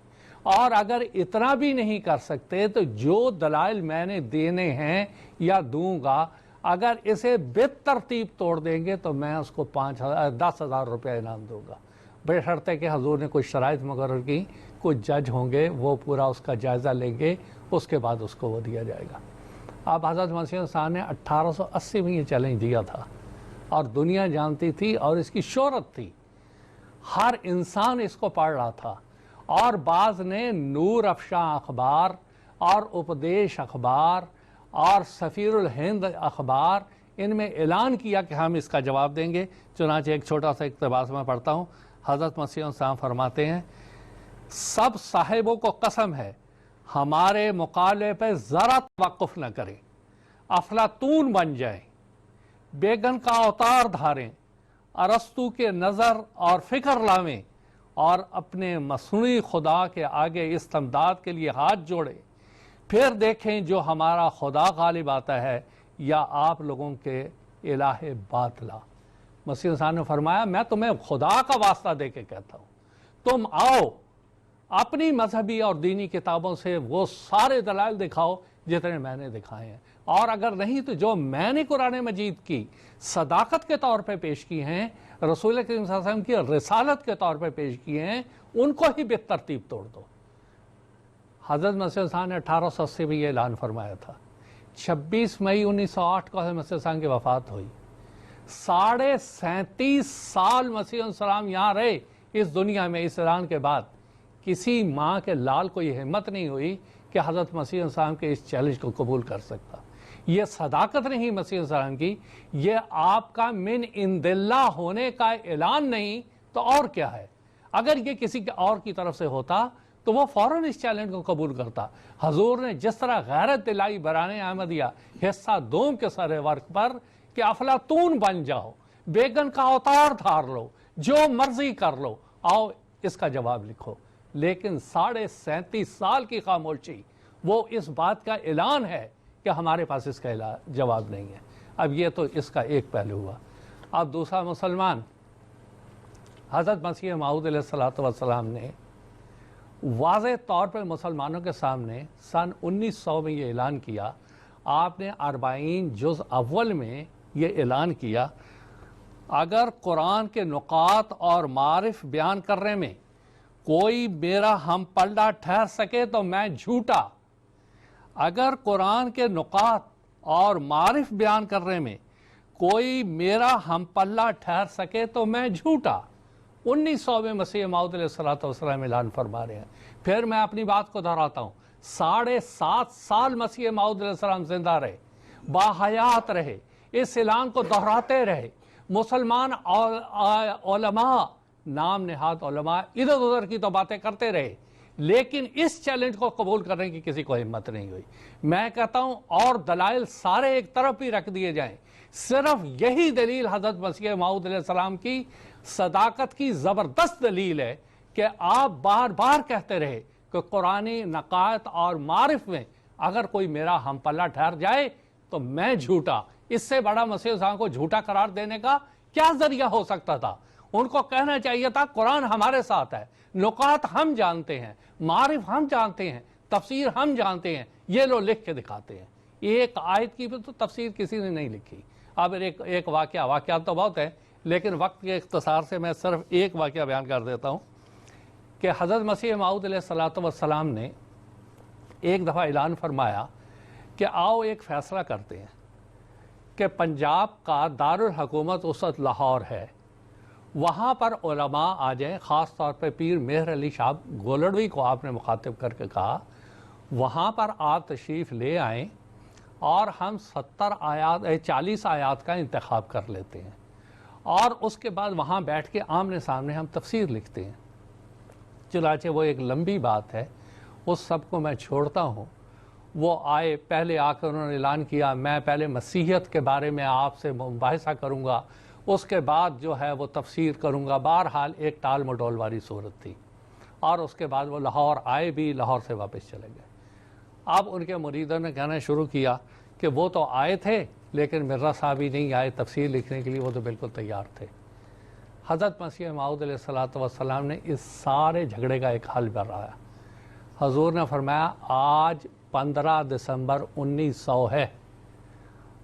اور اگر اتنا بھی نہیں کر سکتے تو جو دلائل میں نے دینے ہیں یا دوں گا، اگر اسے بالترتیب توڑ دیں گے تو میں اس کو 10,000 روپے انعام دوں گا، بشرط ہے کہ حضور نے کچھ شرائط مقرر کی. کچھ جج ہوں گے، وہ پورا اس کا جائزہ لیں گے، اس کے بعد اس کو وہ دیا جائے گا. اب حضرت مسیح عیسیٰ نے 1880 میں یہ چیلنج دیا تھا، اور دنیا جانتی تھی اور اس کی شہرت تھی، ہر انسان اس کو پڑھ رہا تھا. اور بعض نے نور افشاں اخبار اور اپدیش اخبار اور سفیر الہند اخبار، ان میں اعلان کیا کہ ہم اس کا جواب دیں گے. چنانچہ ایک چھوٹا سا اقتباس میں پڑھتا ہوں. حضرت مسیح عیسیٰ فرماتے ہیں، سب صاحبوں کو قسم ہے ہمارے مقابلے پہ ذرا توقف نہ کریں، افلاطون بن جائیں، بیگن کا اوتار دھاریں، ارسطو کے نظر اور فکر لاویں، اور اپنے مصنوعی خدا کے آگے استمداد کے لیے ہاتھ جوڑیں، پھر دیکھیں جو ہمارا خدا غالب آتا ہے یا آپ لوگوں کے الہ باطلا. مسیح عیسیٰ نے فرمایا، میں تمہیں خدا کا واسطہ دے کے کہتا ہوں، تم آؤ اپنی مذہبی اور دینی کتابوں سے وہ سارے دلائل دکھاؤ جتنے میں نے دکھائے ہیں، اور اگر نہیں تو جو میں نے قرآن مجید کی صداقت کے طور پہ پیش کی ہیں، رسول کریم صلی اللہ علیہ وسلم کی رسالت کے طور پہ پیش کیے ہیں، ان کو ہی بالترتیب توڑ دو. حضرت مسیح عیسیٰ نے 1880 میں یہ اعلان فرمایا تھا. 26 مئی 1908 کو حضرت مسیح عیسیٰ کی وفات ہوئی. 37.5 سال مسیح علیہ السلام یہاں رہے اس دنیا میں. اس اعلان کے بعد کسی ماں کے لال کو یہ ہمت نہیں ہوئی کہ حضرت مسیح علیہ السلام کے اس چیلنج کو قبول کر سکتا. یہ صداقت نہیں مسیح علیہ السلام کی، یہ آپ کا من عند اللہ ہونے کا اعلان نہیں تو اور کیا ہے. اگر یہ کسی اور کی طرف سے ہوتا تو وہ فوراً اس چیلنج کو قبول کرتا. حضور نے جس طرح غیرت دلائی برائے احمدیہ حصہ دوم کے سر ورق پر کہ افلاطون بن جاؤ، بیگن کا اوتار دھار لو، جو مرضی کر لو، آؤ اس کا جواب لکھو. لیکن 37.5 سال کی خاموشی وہ اس بات کا اعلان ہے کہ ہمارے پاس اس کا جواب نہیں ہے. اب یہ تو اس کا ایک پہلو ہوا. اب دوسرا مسلمان، حضرت مسیح موعود علیہ السلام نے واضح طور پر مسلمانوں کے سامنے سن 1900 میں یہ اعلان کیا. آپ نے 40 جز اول میں یہ اعلان کیا، اگر قرآن کے نقاط اور معارف بیان کرنے میں کوئی میرا ہم پلہ ٹھہر سکے تو میں جھوٹا. اگر قرآن کے نقاط اور معارف بیان کرنے میں کوئی میرا ہم پلہ ٹھہر سکے تو میں جھوٹا. 1900 میں مسیح موعود علیہ السلام اعلان فرما رہے ہیں. پھر میں اپنی بات کو دہراتا ہوں، 7.5 سال مسیح موعود علیہ السلام زندہ رہے، باحیات رہے، اس اعلان کو دہراتے رہے. مسلمان علماء، نام نہاد علماء ادھر ادھر کی تو باتیں کرتے رہے، لیکن اس چیلنج کو قبول کرنے کی کسی کو ہمت نہیں ہوئی. میں کہتا ہوں اور دلائل سارے ایک طرف ہی رکھ دیے جائیں, صرف یہی دلیل حضرت مسیح موعود علیہ السلام کی صداقت کی زبردست دلیل ہے کہ آپ بار بار کہتے رہے کہ قرآنی نقائط اور معارف میں اگر کوئی میرا ہم پلہ ٹھہر جائے تو میں جھوٹا. اس سے بڑا مسیح السلام کو جھوٹا قرار دینے کا کیا ذریعہ ہو سکتا تھا؟ ان کو کہنا چاہیے تھا قرآن ہمارے ساتھ ہے, نقاط ہم جانتے ہیں, معارف ہم جانتے ہیں, تفسیر ہم جانتے ہیں, یہ لو لکھ کے دکھاتے ہیں. ایک آیت کی بھی تو تفسیر کسی نے نہیں لکھی. اب ایک واقعات تو بہت ہے, لیکن وقت کے اختصار سے میں صرف ایک واقعہ بیان کر دیتا ہوں کہ حضرت مسیح موعود علیہ السلام نے ایک دفعہ اعلان فرمایا کہ آؤ ایک فیصلہ کرتے ہیں کہ پنجاب کا دارالحکومت اس وقت لاہور ہے, وہاں پر علماء آ جائیں, خاص طور پہ پیر مہر علی شاہ گولڑوی کو آپ نے مخاطب کر کے کہا وہاں پر آپ تشریف لے آئیں اور ہم 40 آیات کا انتخاب کر لیتے ہیں اور اس کے بعد وہاں بیٹھ کے آمنے سامنے ہم تفسیر لکھتے ہیں. چنانچہ وہ ایک لمبی بات ہے, اس سب کو میں چھوڑتا ہوں. وہ آئے, پہلے آ کر انہوں نے اعلان کیا میں پہلے مسیحیت کے بارے میں آپ سے مباحثہ کروں گا, اس کے بعد جو ہے وہ تفسیر کروں گا. بہرحال ایک ٹال مٹول والی صورت تھی اور اس کے بعد وہ لاہور آئے بھی, لاہور سے واپس چلے گئے. اب ان کے مریدوں نے کہنا شروع کیا کہ وہ تو آئے تھے لیکن مرزا صاحب ہی نہیں آئے تفسیر لکھنے کے لیے, وہ تو بالکل تیار تھے. حضرت مسیح موعود علیہ السلام نے اس سارے جھگڑے کا ایک حل بتایا. حضور نے فرمایا آج 15 دسمبر 1900 ہے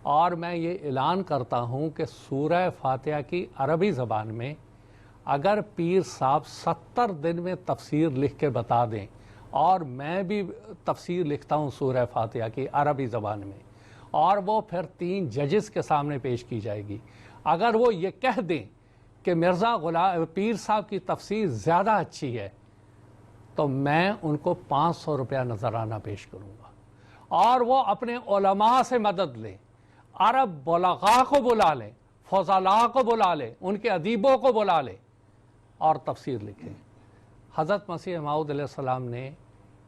اور میں یہ اعلان کرتا ہوں کہ سورہ فاتحہ کی عربی زبان میں اگر پیر صاحب 70 دن میں تفسیر لکھ کے بتا دیں, اور میں بھی تفسیر لکھتا ہوں سورہ فاتحہ کی عربی زبان میں, اور وہ پھر 3 ججز کے سامنے پیش کی جائے گی, اگر وہ یہ کہہ دیں کہ مرزا پیر صاحب کی تفسیر زیادہ اچھی ہے تو میں ان کو 500 روپیہ نذرانہ پیش کروں گا, اور وہ اپنے علماء سے مدد لیں, عرب بلغاء کو بلا لیں, فضلاء کو بلا لیں, ان کے ادیبوں کو بلا لیں اور تفسیر لکھیں. حضرت مسیح موعود علیہ السلام نے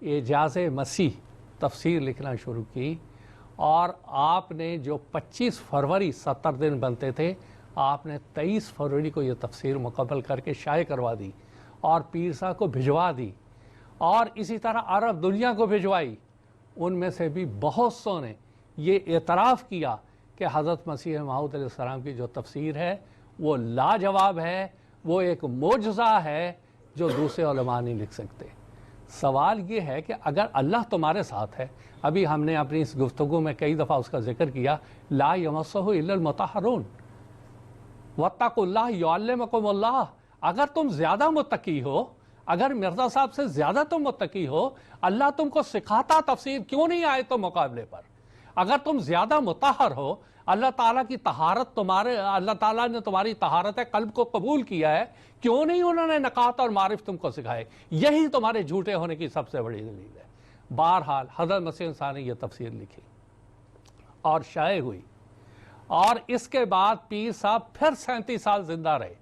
اعجاز مسیح تفسیر لکھنا شروع کی اور آپ نے جو 25 فروری 70 دن بنتے تھے, آپ نے 23 فروری کو یہ تفسیر مکمل کر کے شائع کروا دی اور پیر صاحب کو بھجوا دی, اور اسی طرح عرب دنیا کو بھجوائی. ان میں سے بھی بہت سو نے یہ اعتراف کیا کہ حضرت مسیح موعود علیہ السلام کی جو تفسیر ہے وہ لاجواب ہے, وہ ایک معجزہ ہے جو دوسرے علماء نہیں لکھ سکتے. سوال یہ ہے کہ اگر اللہ تمہارے ساتھ ہے, ابھی ہم نے اپنی اس گفتگو میں کئی دفعہ اس کا ذکر کیا, لا یمسہ الا المطہرون واتقوا اللہ یعلمکم اللہ, اگر تم زیادہ متقی ہو, اگر مرزا صاحب سے زیادہ تم متقی ہو, اللہ تم کو سکھاتا تفسیر کیوں نہیں آئے تو مقابلے پر. اگر تم زیادہ مطہر ہو, اللہ تعالیٰ کی طہارت اللہ تعالیٰ نے تمہاری طہارت قلب کو قبول کیا ہے, کیوں نہیں انہوں نے نقاط اور معرف تم کو سکھائے؟ یہی تمہارے جھوٹے ہونے کی سب سے بڑی دلیل ہے. بہرحال حضرت مسیح عیسیٰ نے یہ تفسیر لکھی اور شائع ہوئی, اور اس کے بعد پیر صاحب پھر 37 سال زندہ رہے.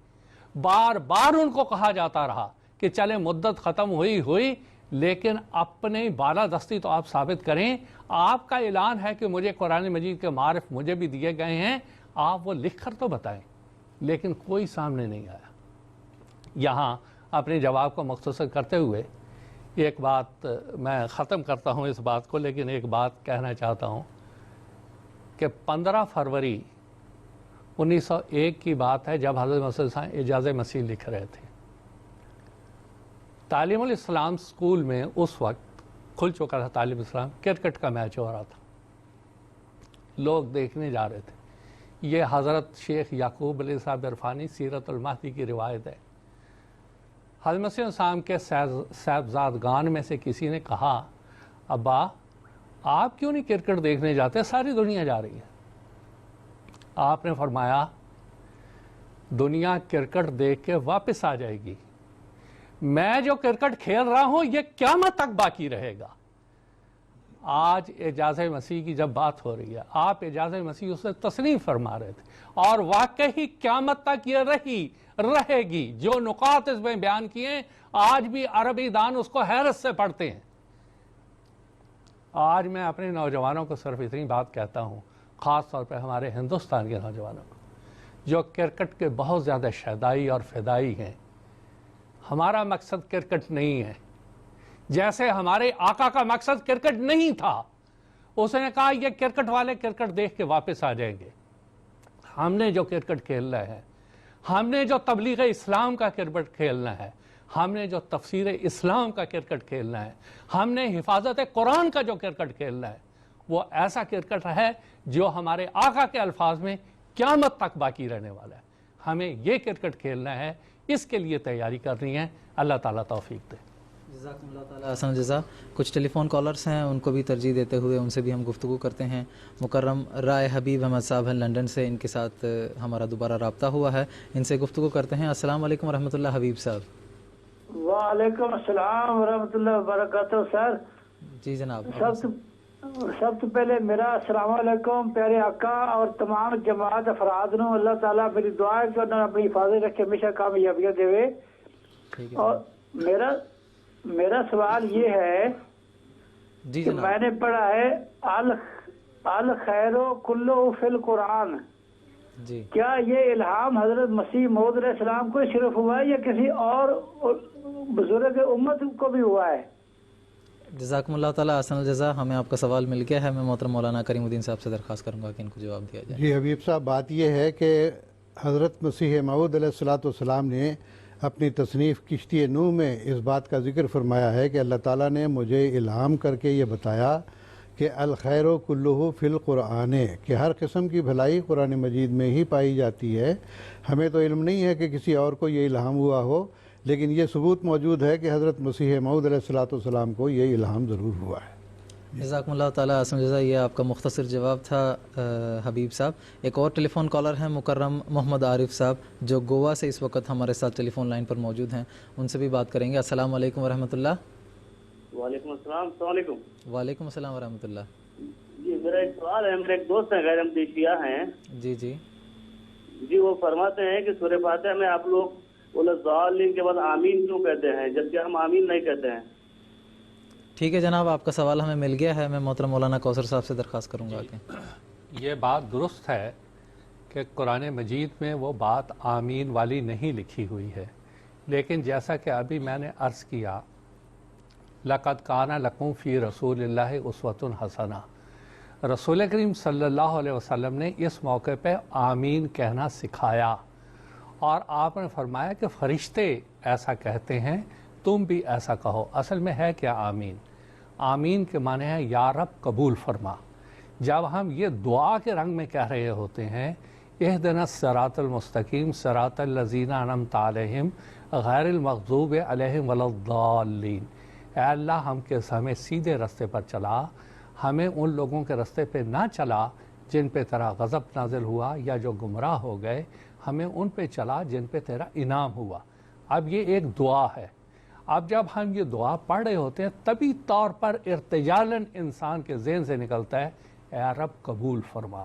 بار بار ان کو کہا جاتا رہا کہ چلے مدت ختم ہوئی لیکن اپنے بالادستی تو آپ ثابت کریں. آپ کا اعلان ہے کہ مجھے قرآن مجید کے معارف مجھے بھی دیے گئے ہیں, آپ وہ لکھ کر تو بتائیں. لیکن کوئی سامنے نہیں آیا. یہاں اپنے جواب کو مختصر کرتے ہوئے ایک بات میں ختم کرتا ہوں اس بات کو, لیکن ایک بات کہنا چاہتا ہوں کہ 15 فروری 1901 کی بات ہے جب حضرت مسیح اعجاز مسیح لکھ رہے تھے. تعلیم الاسلام سکول میں اس وقت کھل چکا تھا تعلیم الاسلام, کرکٹ کا میچ ہو رہا تھا, لوگ دیکھنے جا رہے تھے. یہ حضرت شیخ یعقوب علیہ صاحب عرفانی سیرت المہدی کی روایت ہے. حضرت مسیح السلام کے صاحبزادگان میں سے کسی نے کہا, ابا آپ کیوں نہیں کرکٹ دیکھنے جاتے, ساری دنیا جا رہی ہے. آپ نے فرمایا دنیا کرکٹ دیکھ کے واپس آ جائے گی, میں جو کرکٹ کھیل رہا ہوں یہ قیامت تک باقی رہے گا. آج اعجاز مسیح کی جب بات ہو رہی ہے، آپ اعجاز مسیح اسے تصنیف فرما رہے تھے، اور واقعی قیامت تک یہ رہے گی۔ جو نقاط اس میں بیان کیے آج بھی عربی دان اس کو حیرت سے پڑھتے ہیں۔ آج میں اپنے نوجوانوں کو صرف اتنی بات کہتا ہوں، خاص طور پہ ہمارے ہندوستان کے نوجوانوں کو جو کرکٹ کے بہت زیادہ شیدائی اور فدائی ہیں، ہمارا مقصد کرکٹ نہیں ہے، جیسے ہمارے آقا کا مقصد کرکٹ نہیں تھا۔ اس نے کہا یہ کرکٹ والے کرکٹ دیکھ کے واپس آ جائیں گے، ہم نے جو کرکٹ کھیلنا ہے، ہم نے جو تبلیغ اسلام کا کرکٹ کھیلنا ہے، ہم نے جو تفسیر اسلام کا کرکٹ کھیلنا ہے، ہم نے حفاظت قرآن کا جو کرکٹ کھیلنا ہے، وہ ایسا کرکٹ ہے جو ہمارے آقا کے الفاظ میں قیامت تک باقی رہنے والا ہے۔ ہمیں یہ کرکٹ کھیلنا ہے، اس کے لیے تیاری کرنی ہے۔ اللہ تعالیٰ توفیق دے۔ جزاکم اللہ تعالیٰ احسن جزا۔ کچھ ٹیلی فون کالرز ہیں، ان کو بھی ترجیح دیتے ہوئے ان سے بھی ہم گفتگو کرتے ہیں۔ مکرم رائے حبیب احمد صاحب ہیں لندن سے، ان کے ساتھ ہمارا دوبارہ رابطہ ہوا ہے، ان سے گفتگو کرتے ہیں۔ السلام علیکم ورحمۃ اللہ حبیب صاحب۔ وعلیکم السلام ورحمۃ اللہ وبرکاتہ۔ سر جی جناب۔ سب سے پہلے میرا السلام علیکم پیارے آقا اور تمام جماعت افراد نو اللہ تعالیٰ میری دعا ہے کہ انہوں نے اپنی حفاظت رکھے، ہمیشہ کامیابیاں دے۔ اور میرا سوال یہ ہے کہ میں نے پڑھا ہے الخیر کلہ فی القرآن، کیا یہ الہام حضرت مسیح موعود علیہ السلام کو صرف ہوا ہے یا کسی اور بزرگ امت کو بھی ہوا ہے؟ جزاکم اللہ تعالیٰ احسن الجزا۔ ہمیں آپ کا سوال مل گیا ہے، میں محترم مولانا کریم الدین صاحب سے درخواست کروں گا کہ ان کو جواب دیا جائے۔ جی حبیب صاحب، بات یہ ہے کہ حضرت مسیح موعود علیہ السلام نے اپنی تصنیف کشتی نوح میں اس بات کا ذکر فرمایا ہے کہ اللہ تعالیٰ نے مجھے الہام کر کے یہ بتایا کہ الخیر کلہ فی القرآن، کہ ہر قسم کی بھلائی قرآن مجید میں ہی پائی جاتی ہے۔ ہمیں تو علم نہیں ہے کہ کسی اور کو یہ الہام ہوا ہو، لیکن یہ ثبوت موجود ہے کہ حضرت مسیح موعود علیہ السلام کو یہ الہام ضرور ہوا ہے۔ جزاکم اللہ تعالیٰ احسن جزا۔ یہ آپ کا مختصر جواب تھا حبیب صاحب۔ ایک اور ٹیلی فون کالر ہیں مکرم محمد عارف صاحب، جو گوا سے اس وقت ہمارے ساتھ ٹیلی فون لائن پر موجود ہیں، ان سے بھی بات کریں گے۔ السلام علیکم ورحمۃ اللہ۔ وعلیکم السلام۔ السلام علیکم۔ وعلیکم السلام ورحمۃ اللہ۔ جی میرا ایک سوال ہے، میرے ایک دوست ہیں غیر احمدی شیعہ ہیں، جی وہ فرماتے ہیں کہ سورہ فاتحہ میں آپ لوگ والضالین کے بعد آمین کیوں کہتے ہیں جبکہ ہم آمین نہیں کہتے ہیں؟ ٹھیک ہے جناب، آپ کا سوال ہمیں مل گیا ہے، میں محترم مولانا کوثر صاحب سے درخواست کروں گا کہ یہ بات درست ہے کہ قرآن مجید میں وہ بات آمین والی نہیں لکھی ہوئی ہے، لیکن جیسا کہ ابھی میں نے عرض کیا، لَقَدْ كَانَ لَكُمْ فِي رَسُولِ اللَّهِ أُسْوَةٌ حَسَنَةٌ، رسول کریم صلی اللہ علیہ وسلم نے اس موقع پہ آمین کہنا سکھایا، اور آپ نے فرمایا کہ فرشتے ایسا کہتے ہیں، تم بھی ایسا کہو۔ اصل میں ہے کیا آمین؟ آمین کے معنی ہے یا رب قبول فرما۔ جب ہم یہ دعا کے رنگ میں کہہ رہے ہوتے ہیں اہدنا الصراط المستقیم صراط الذین انعمت علیہم غیر المغضوب علیہم ولا الضالین، اے اللہ ہمیں سیدھے راستے پر چلا، ہمیں ان لوگوں کے راستے پہ نہ چلا جن پہ تیرا غضب نازل ہوا یا جو گمراہ ہو گئے، ہمیں ان پہ چلا جن پہ تیرا انعام ہوا۔ اب یہ ایک دعا ہے۔ اب جب ہم یہ دعا پڑھ رہے ہوتے ہیں طبی طور پر ارتجالاً انسان کے ذہن سے نکلتا ہے اے رب قبول فرما۔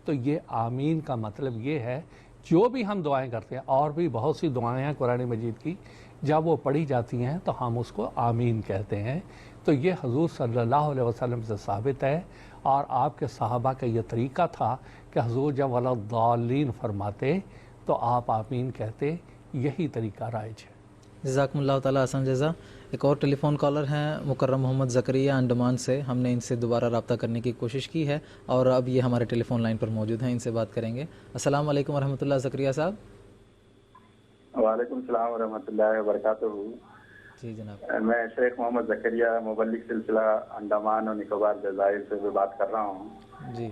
تو یہ آمین کا مطلب یہ ہے، جو بھی ہم دعائیں کرتے ہیں، اور بھی بہت سی دعائیں ہیں قرآن مجید کی، جب وہ پڑھی جاتی ہیں تو ہم اس کو آمین کہتے ہیں۔ تو یہ حضور صلی اللہ علیہ وسلم سے ثابت ہے، اور آپ کے صحابہ کا یہ طریقہ تھا کہ حضور جب ولا الضالین فرماتے تو آپ آمین کہتے، یہی طریقہ رائج ہے۔ جزاکم اللہ تعالیٰ احسن جزا۔ ایک اور ٹیلی فون کالر ہیں مکرم محمد زکریا انڈمان سے، ہم نے ان سے دوبارہ رابطہ کرنے کی کوشش کی ہے اور اب یہ ہمارے ٹیلی فون لائن پر موجود ہیں، ان سے بات کریں گے۔ السلام علیکم ورحمۃ اللہ زکریا صاحب۔ وعلیکم السلام ورحمۃ اللہ وبرکاتہ۔ جی جناب، میں شیخ محمد زکریا مبلغ سلسلہ انڈمان اور نکوبار جزائر سے بات کر رہا ہوں۔ جی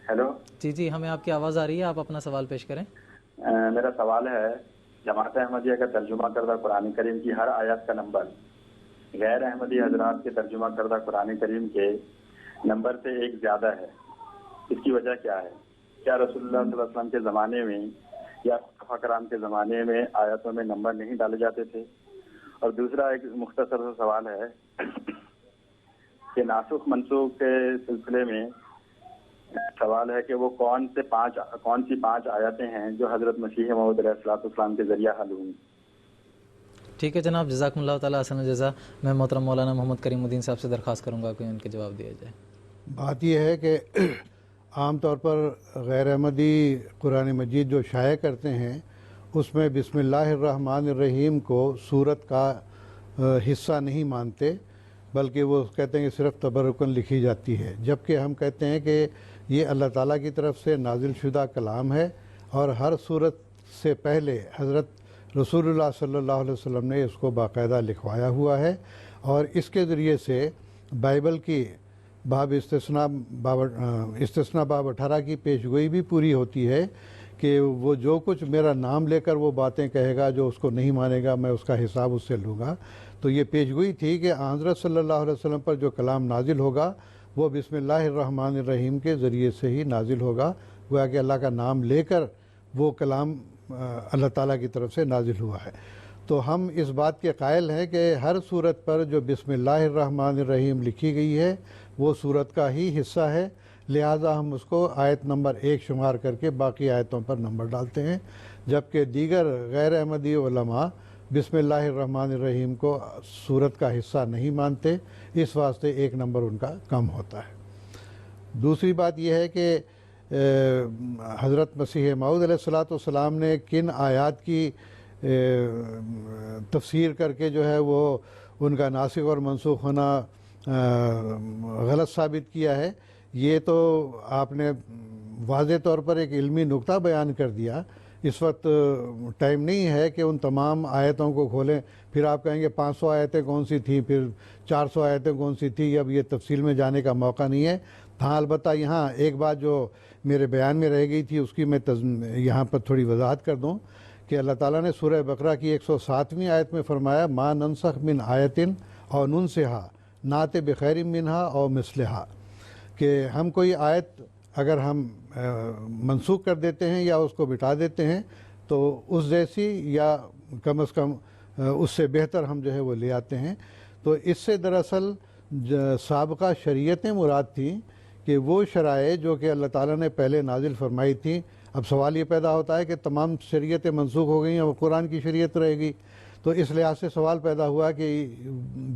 ہیلو۔ جی ہمیں آپ کی آواز آ رہی ہے، آپ اپنا سوال پیش کریں۔ میرا سوال ہے، جماعت احمدیہ کا ترجمہ کردہ قرآن کریم کی ہر آیت کا نمبر غیر احمدی حضرات کے ترجمہ کردہ قرآن کریم کے نمبر سے ایک زیادہ ہے، اس کی وجہ کیا ہے؟ کیا رسول اللہ صلی اللہ علیہ وسلم کے زمانے میں یا صحابہ کرام کے زمانے میں آیتوں میں نمبر نہیں ڈالے جاتے تھے؟ اور دوسرا ایک مختصر سا سوال ہے کہ ناسخ منسوخ کے سلسلے میں سوال ہے کہ وہ کون سی پانچ آیتیں ہیں جو حضرت مسیح موعود علیہ السلام کے ذریعہ حل ہوئی. ٹھیک ہے جناب، جزاکم اللہ تعالیٰ احسن الجزا. میں محترم مولانا محمد کریم الدین صاحب سے درخواست کروں گا کہ ان کے جواب دیا جائے. بات یہ ہے کہ عام طور پر غیر احمدی قرآن مجید جو شائع کرتے ہیں اس میں بسم اللہ الرحمن الرحیم کو سورت کا حصہ نہیں مانتے، بلکہ وہ کہتے ہیں کہ صرف تبرکن لکھی جاتی ہے، جبکہ ہم کہتے ہیں کہ یہ اللہ تعالیٰ کی طرف سے نازل شدہ کلام ہے اور ہر سورت سے پہلے حضرت رسول اللہ صلی اللہ علیہ وسلم نے اس کو باقاعدہ لکھوایا ہوا ہے، اور اس کے ذریعے سے بائبل کی باب استثناء باب 18 کی پیشگوئی بھی پوری ہوتی ہے کہ وہ جو کچھ میرا نام لے کر وہ باتیں کہے گا، جو اس کو نہیں مانے گا میں اس کا حساب اس سے لوں گا. تو یہ پیشگوئی تھی کہ حضرت صلی اللہ علیہ وسلم پر جو کلام نازل ہوگا وہ بسم اللہ الرحمن الرحیم کے ذریعے سے ہی نازل ہوگا، گویا کہ اللہ کا نام لے کر وہ کلام اللہ تعالیٰ کی طرف سے نازل ہوا ہے. تو ہم اس بات کے قائل ہیں کہ ہر صورت پر جو بسم اللہ الرحمن الرحیم لکھی گئی ہے وہ صورت کا ہی حصہ ہے، لہٰذا ہم اس کو آیت نمبر 1 شمار کر کے باقی آیتوں پر نمبر ڈالتے ہیں، جبکہ دیگر غیر احمدی علماء بسم اللہ الرحمن الرحیم کو صورت کا حصہ نہیں مانتے، اس واسطے 1 نمبر ان کا کم ہوتا ہے. دوسری بات یہ ہے کہ حضرت مسیح موعود علیہ السلام نے کن آیات کی تفسیر کر کے جو ہے وہ ان کا ناسخ اور منسوخ ہونا غلط ثابت کیا ہے، یہ تو آپ نے واضح طور پر ایک علمی نقطہ بیان کر دیا. اس وقت ٹائم نہیں ہے کہ ان تمام آیتوں کو کھولیں، پھر آپ کہیں گے 500 آیتیں کون سی تھیں، پھر 400 آیتیں کون سی تھیں، اب یہ تفصیل میں جانے کا موقع نہیں ہے. ہاں البتہ یہاں ایک بات جو میرے بیان میں رہ گئی تھی اس کی میں یہاں پر تھوڑی وضاحت کر دوں کہ اللہ تعالیٰ نے سورہ بقرہ کی 107ویں آیت میں فرمایا ما ننسخ من آیتن او ننسہا نات بخیر منہا او مثلہا، کہ ہم کوئی آیت اگر ہم منسوخ کر دیتے ہیں یا اس کو مٹا دیتے ہیں تو اس جیسی یا کم از کم اس سے بہتر ہم جو ہے وہ لے آتے ہیں. تو اس سے دراصل سابقہ شریعتیں مراد تھیں کہ وہ شرائع جو کہ اللہ تعالیٰ نے پہلے نازل فرمائی تھیں. اب سوال یہ پیدا ہوتا ہے کہ تمام شریعتیں منسوخ ہو گئیں اور قرآن کی شریعت رہے گی، تو اس لحاظ سے سوال پیدا ہوا کہ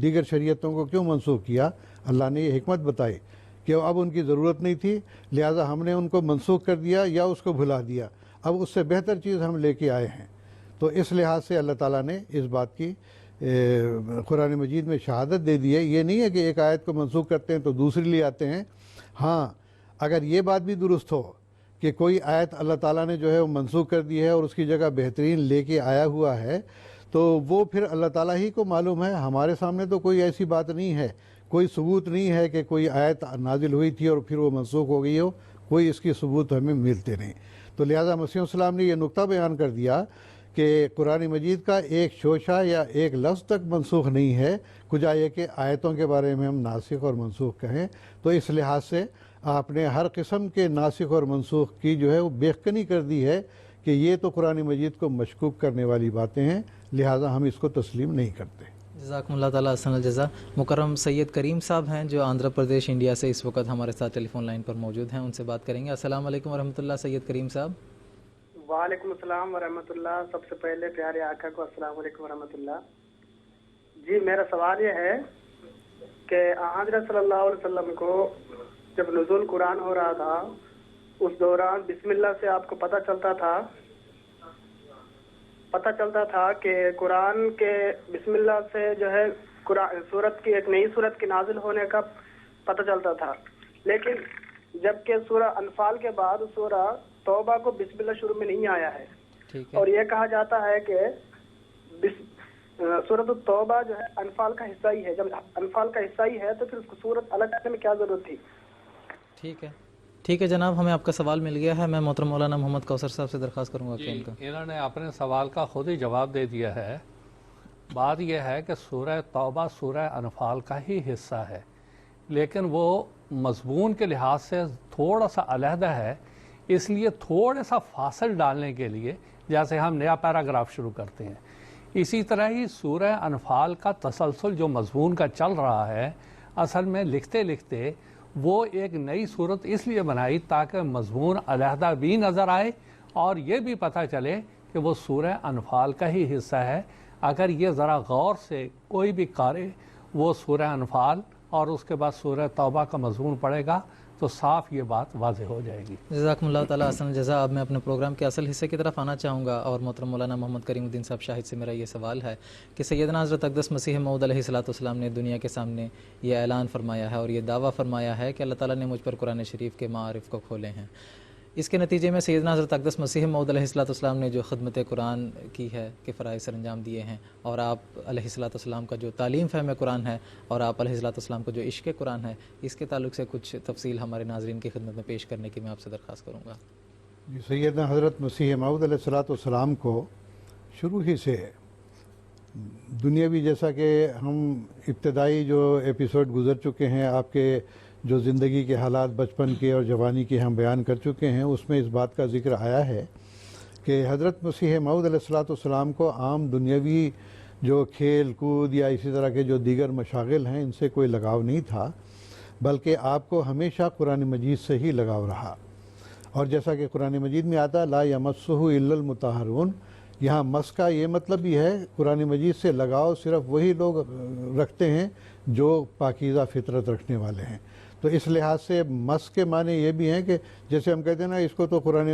دیگر شریعتوں کو کیوں منسوخ کیا. اللہ نے یہ حکمت بتائی کہ اب ان کی ضرورت نہیں تھی، لہٰذا ہم نے ان کو منسوخ کر دیا یا اس کو بھلا دیا، اب اس سے بہتر چیز ہم لے کے آئے ہیں. تو اس لحاظ سے اللہ تعالیٰ نے اس بات کی قرآن مجید میں شہادت دے دی ہے. یہ نہیں ہے کہ ایک آیت کو منسوخ کرتے ہیں تو دوسری لے آتے ہیں. ہاں اگر یہ بات بھی درست ہو کہ کوئی آیت اللہ تعالیٰ نے جو ہے وہ منسوخ کر دی ہے اور اس کی جگہ بہترین لے کے آیا ہوا ہے تو وہ پھر اللہ تعالیٰ ہی کو معلوم ہے. ہمارے سامنے تو کوئی ایسی بات نہیں ہے، کوئی ثبوت نہیں ہے کہ کوئی آیت نازل ہوئی تھی اور پھر وہ منسوخ ہو گئی ہو، کوئی اس کی ثبوت ہمیں ملتے نہیں. تو لہٰذا مسیح السلام نے یہ نقطہ بیان کر دیا کہ قرآن مجید کا ایک شوشہ یا ایک لفظ تک منسوخ نہیں ہے، کجا یہ کہ آیتوں کے بارے میں ہم ناسخ اور منسوخ کہیں. تو اس لحاظ سے آپ نے ہر قسم کے ناسخ اور منسوخ کی جو ہے وہ بےخکنی کر دی ہے کہ یہ تو قرآن مجید کو مشکوک کرنے والی باتیں ہیں، لہٰذا ہم اس کو تسلیم نہیں کرتے. جزاکم اللہ تعالیٰ احسن الجزا. مکرم سید کریم صاحب ہیں جو آندھرا پردیش انڈیا سے اس وقت ہمارے ساتھ ٹیلی فون لائن پر موجود ہیں، ان سے بات کریں گے. السلام علیکم ورحمۃ اللہ. سید کریم صاحب. وعلیکم السلام ورحمۃ اللہ. سب سے پہلے پیارے آقا کو السلام علیکم ورحمۃ اللہ. جی میرا سوال یہ ہے کہ حضرت صلی اللہ علیہ وسلم کو جب نزول قرآن ہو رہا تھا اس دوران بسم اللہ سے آپ کو پتہ چلتا تھا کہ قرآن کے بسم اللہ سے جو ہے سورت کی ایک نئی سورت کی نازل ہونے کا پتہ چلتا تھا، لیکن جبکہ سورہ انفال کے بعد سورہ توبہ کو بسم اللہ شروع میں نہیں آیا ہے، اور یہ کہا جاتا ہے کہ سورۃ التوبہ جو ہے انفال کا حصہ ہی ہے. جب انفال کا حصہ ہی ہے تو پھر اس کو سورت الگ کرنے میں کیا ضرورت تھی؟ ٹھیک ہے جناب، ہمیں آپ کا سوال مل گیا ہے. میں محترم مولانا محمد کوثر صاحب سے درخواست کروں گا کہ انہوں نے اپنے سوال کا خود ہی جواب دے دیا ہے. بات یہ ہے کہ سورہ توبہ سورہ انفال کا ہی حصہ ہے، لیکن وہ مضمون کے لحاظ سے تھوڑا سا علیحدہ ہے، اس لیے تھوڑا سا فاصل ڈالنے کے لیے جیسے ہم نیا پیراگراف شروع کرتے ہیں، اسی طرح ہی سورہ انفال کا تسلسل جو مضمون کا چل رہا ہے اصل میں لکھتے لکھتے وہ ایک نئی صورت اس لیے بنائی تاکہ مضمون علیحدہ بھی نظر آئے اور یہ بھی پتہ چلے کہ وہ سورہ انفال کا ہی حصہ ہے۔ اگر یہ ذرا غور سے کوئی بھی قاری وہ سورہ انفال اور اس کے بعد سورہ توبہ کا مضمون پڑھے گا تو صاف یہ بات واضح ہو جائے گی۔ جزاکم اللہ تعالیٰ احسن الجزاء۔ اب میں اپنے پروگرام کے اصل حصے کی طرف آنا چاہوں گا اور محترم مولانا محمد کریم الدین صاحب شاہد سے میرا یہ سوال ہے کہ سیدنا حضرت اقدس مسیح موعود علیہ السلام نے دنیا کے سامنے یہ اعلان فرمایا ہے اور یہ دعویٰ فرمایا ہے کہ اللہ تعالیٰ نے مجھ پر قرآن شریف کے معارف کو کھولے ہیں۔ اس کے نتیجے میں سیدنا حضرت اقدس مسیح موعود علیہ السلام نے جو خدمت قرآن کی ہے کہ فرائض سر انجام دیے ہیں، اور آپ علیہ السلام کا جو تعلیم فہم قرآن ہے اور آپ علیہ السلام کا جو عشق قرآن ہے، اس کے تعلق سے کچھ تفصیل ہمارے ناظرین کی خدمت میں پیش کرنے کی میں آپ سے درخواست کروں گا۔ سیدنا حضرت مسیح موعود علیہ السلام کو شروع ہی سے دنیاوی، جیسا کہ ہم ابتدائی جو ایپیسوڈ گزر چکے ہیں آپ کے جو زندگی کے حالات بچپن کے اور جوانی کے ہم بیان کر چکے ہیں، اس میں اس بات کا ذکر آیا ہے کہ حضرت مسیح موعود علیہ السلام کو عام دنیاوی جو کھیل کود یا اسی طرح کے جو دیگر مشاغل ہیں ان سے کوئی لگاؤ نہیں تھا، بلکہ آپ کو ہمیشہ قرآن مجید سے ہی لگاؤ رہا۔ اور جیسا کہ قرآن مجید میں آتا لا یمسہ الا المطہرون، یہاں مس کا یہ مطلب بھی ہے قرآن مجید سے لگاؤ صرف وہی لوگ رکھتے ہیں جو پاکیزہ فطرت رکھنے والے ہیں۔ تو اس لحاظ سے مس کے معنی یہ بھی ہیں کہ جیسے ہم کہتے ہیں نا اس کو تو قرآن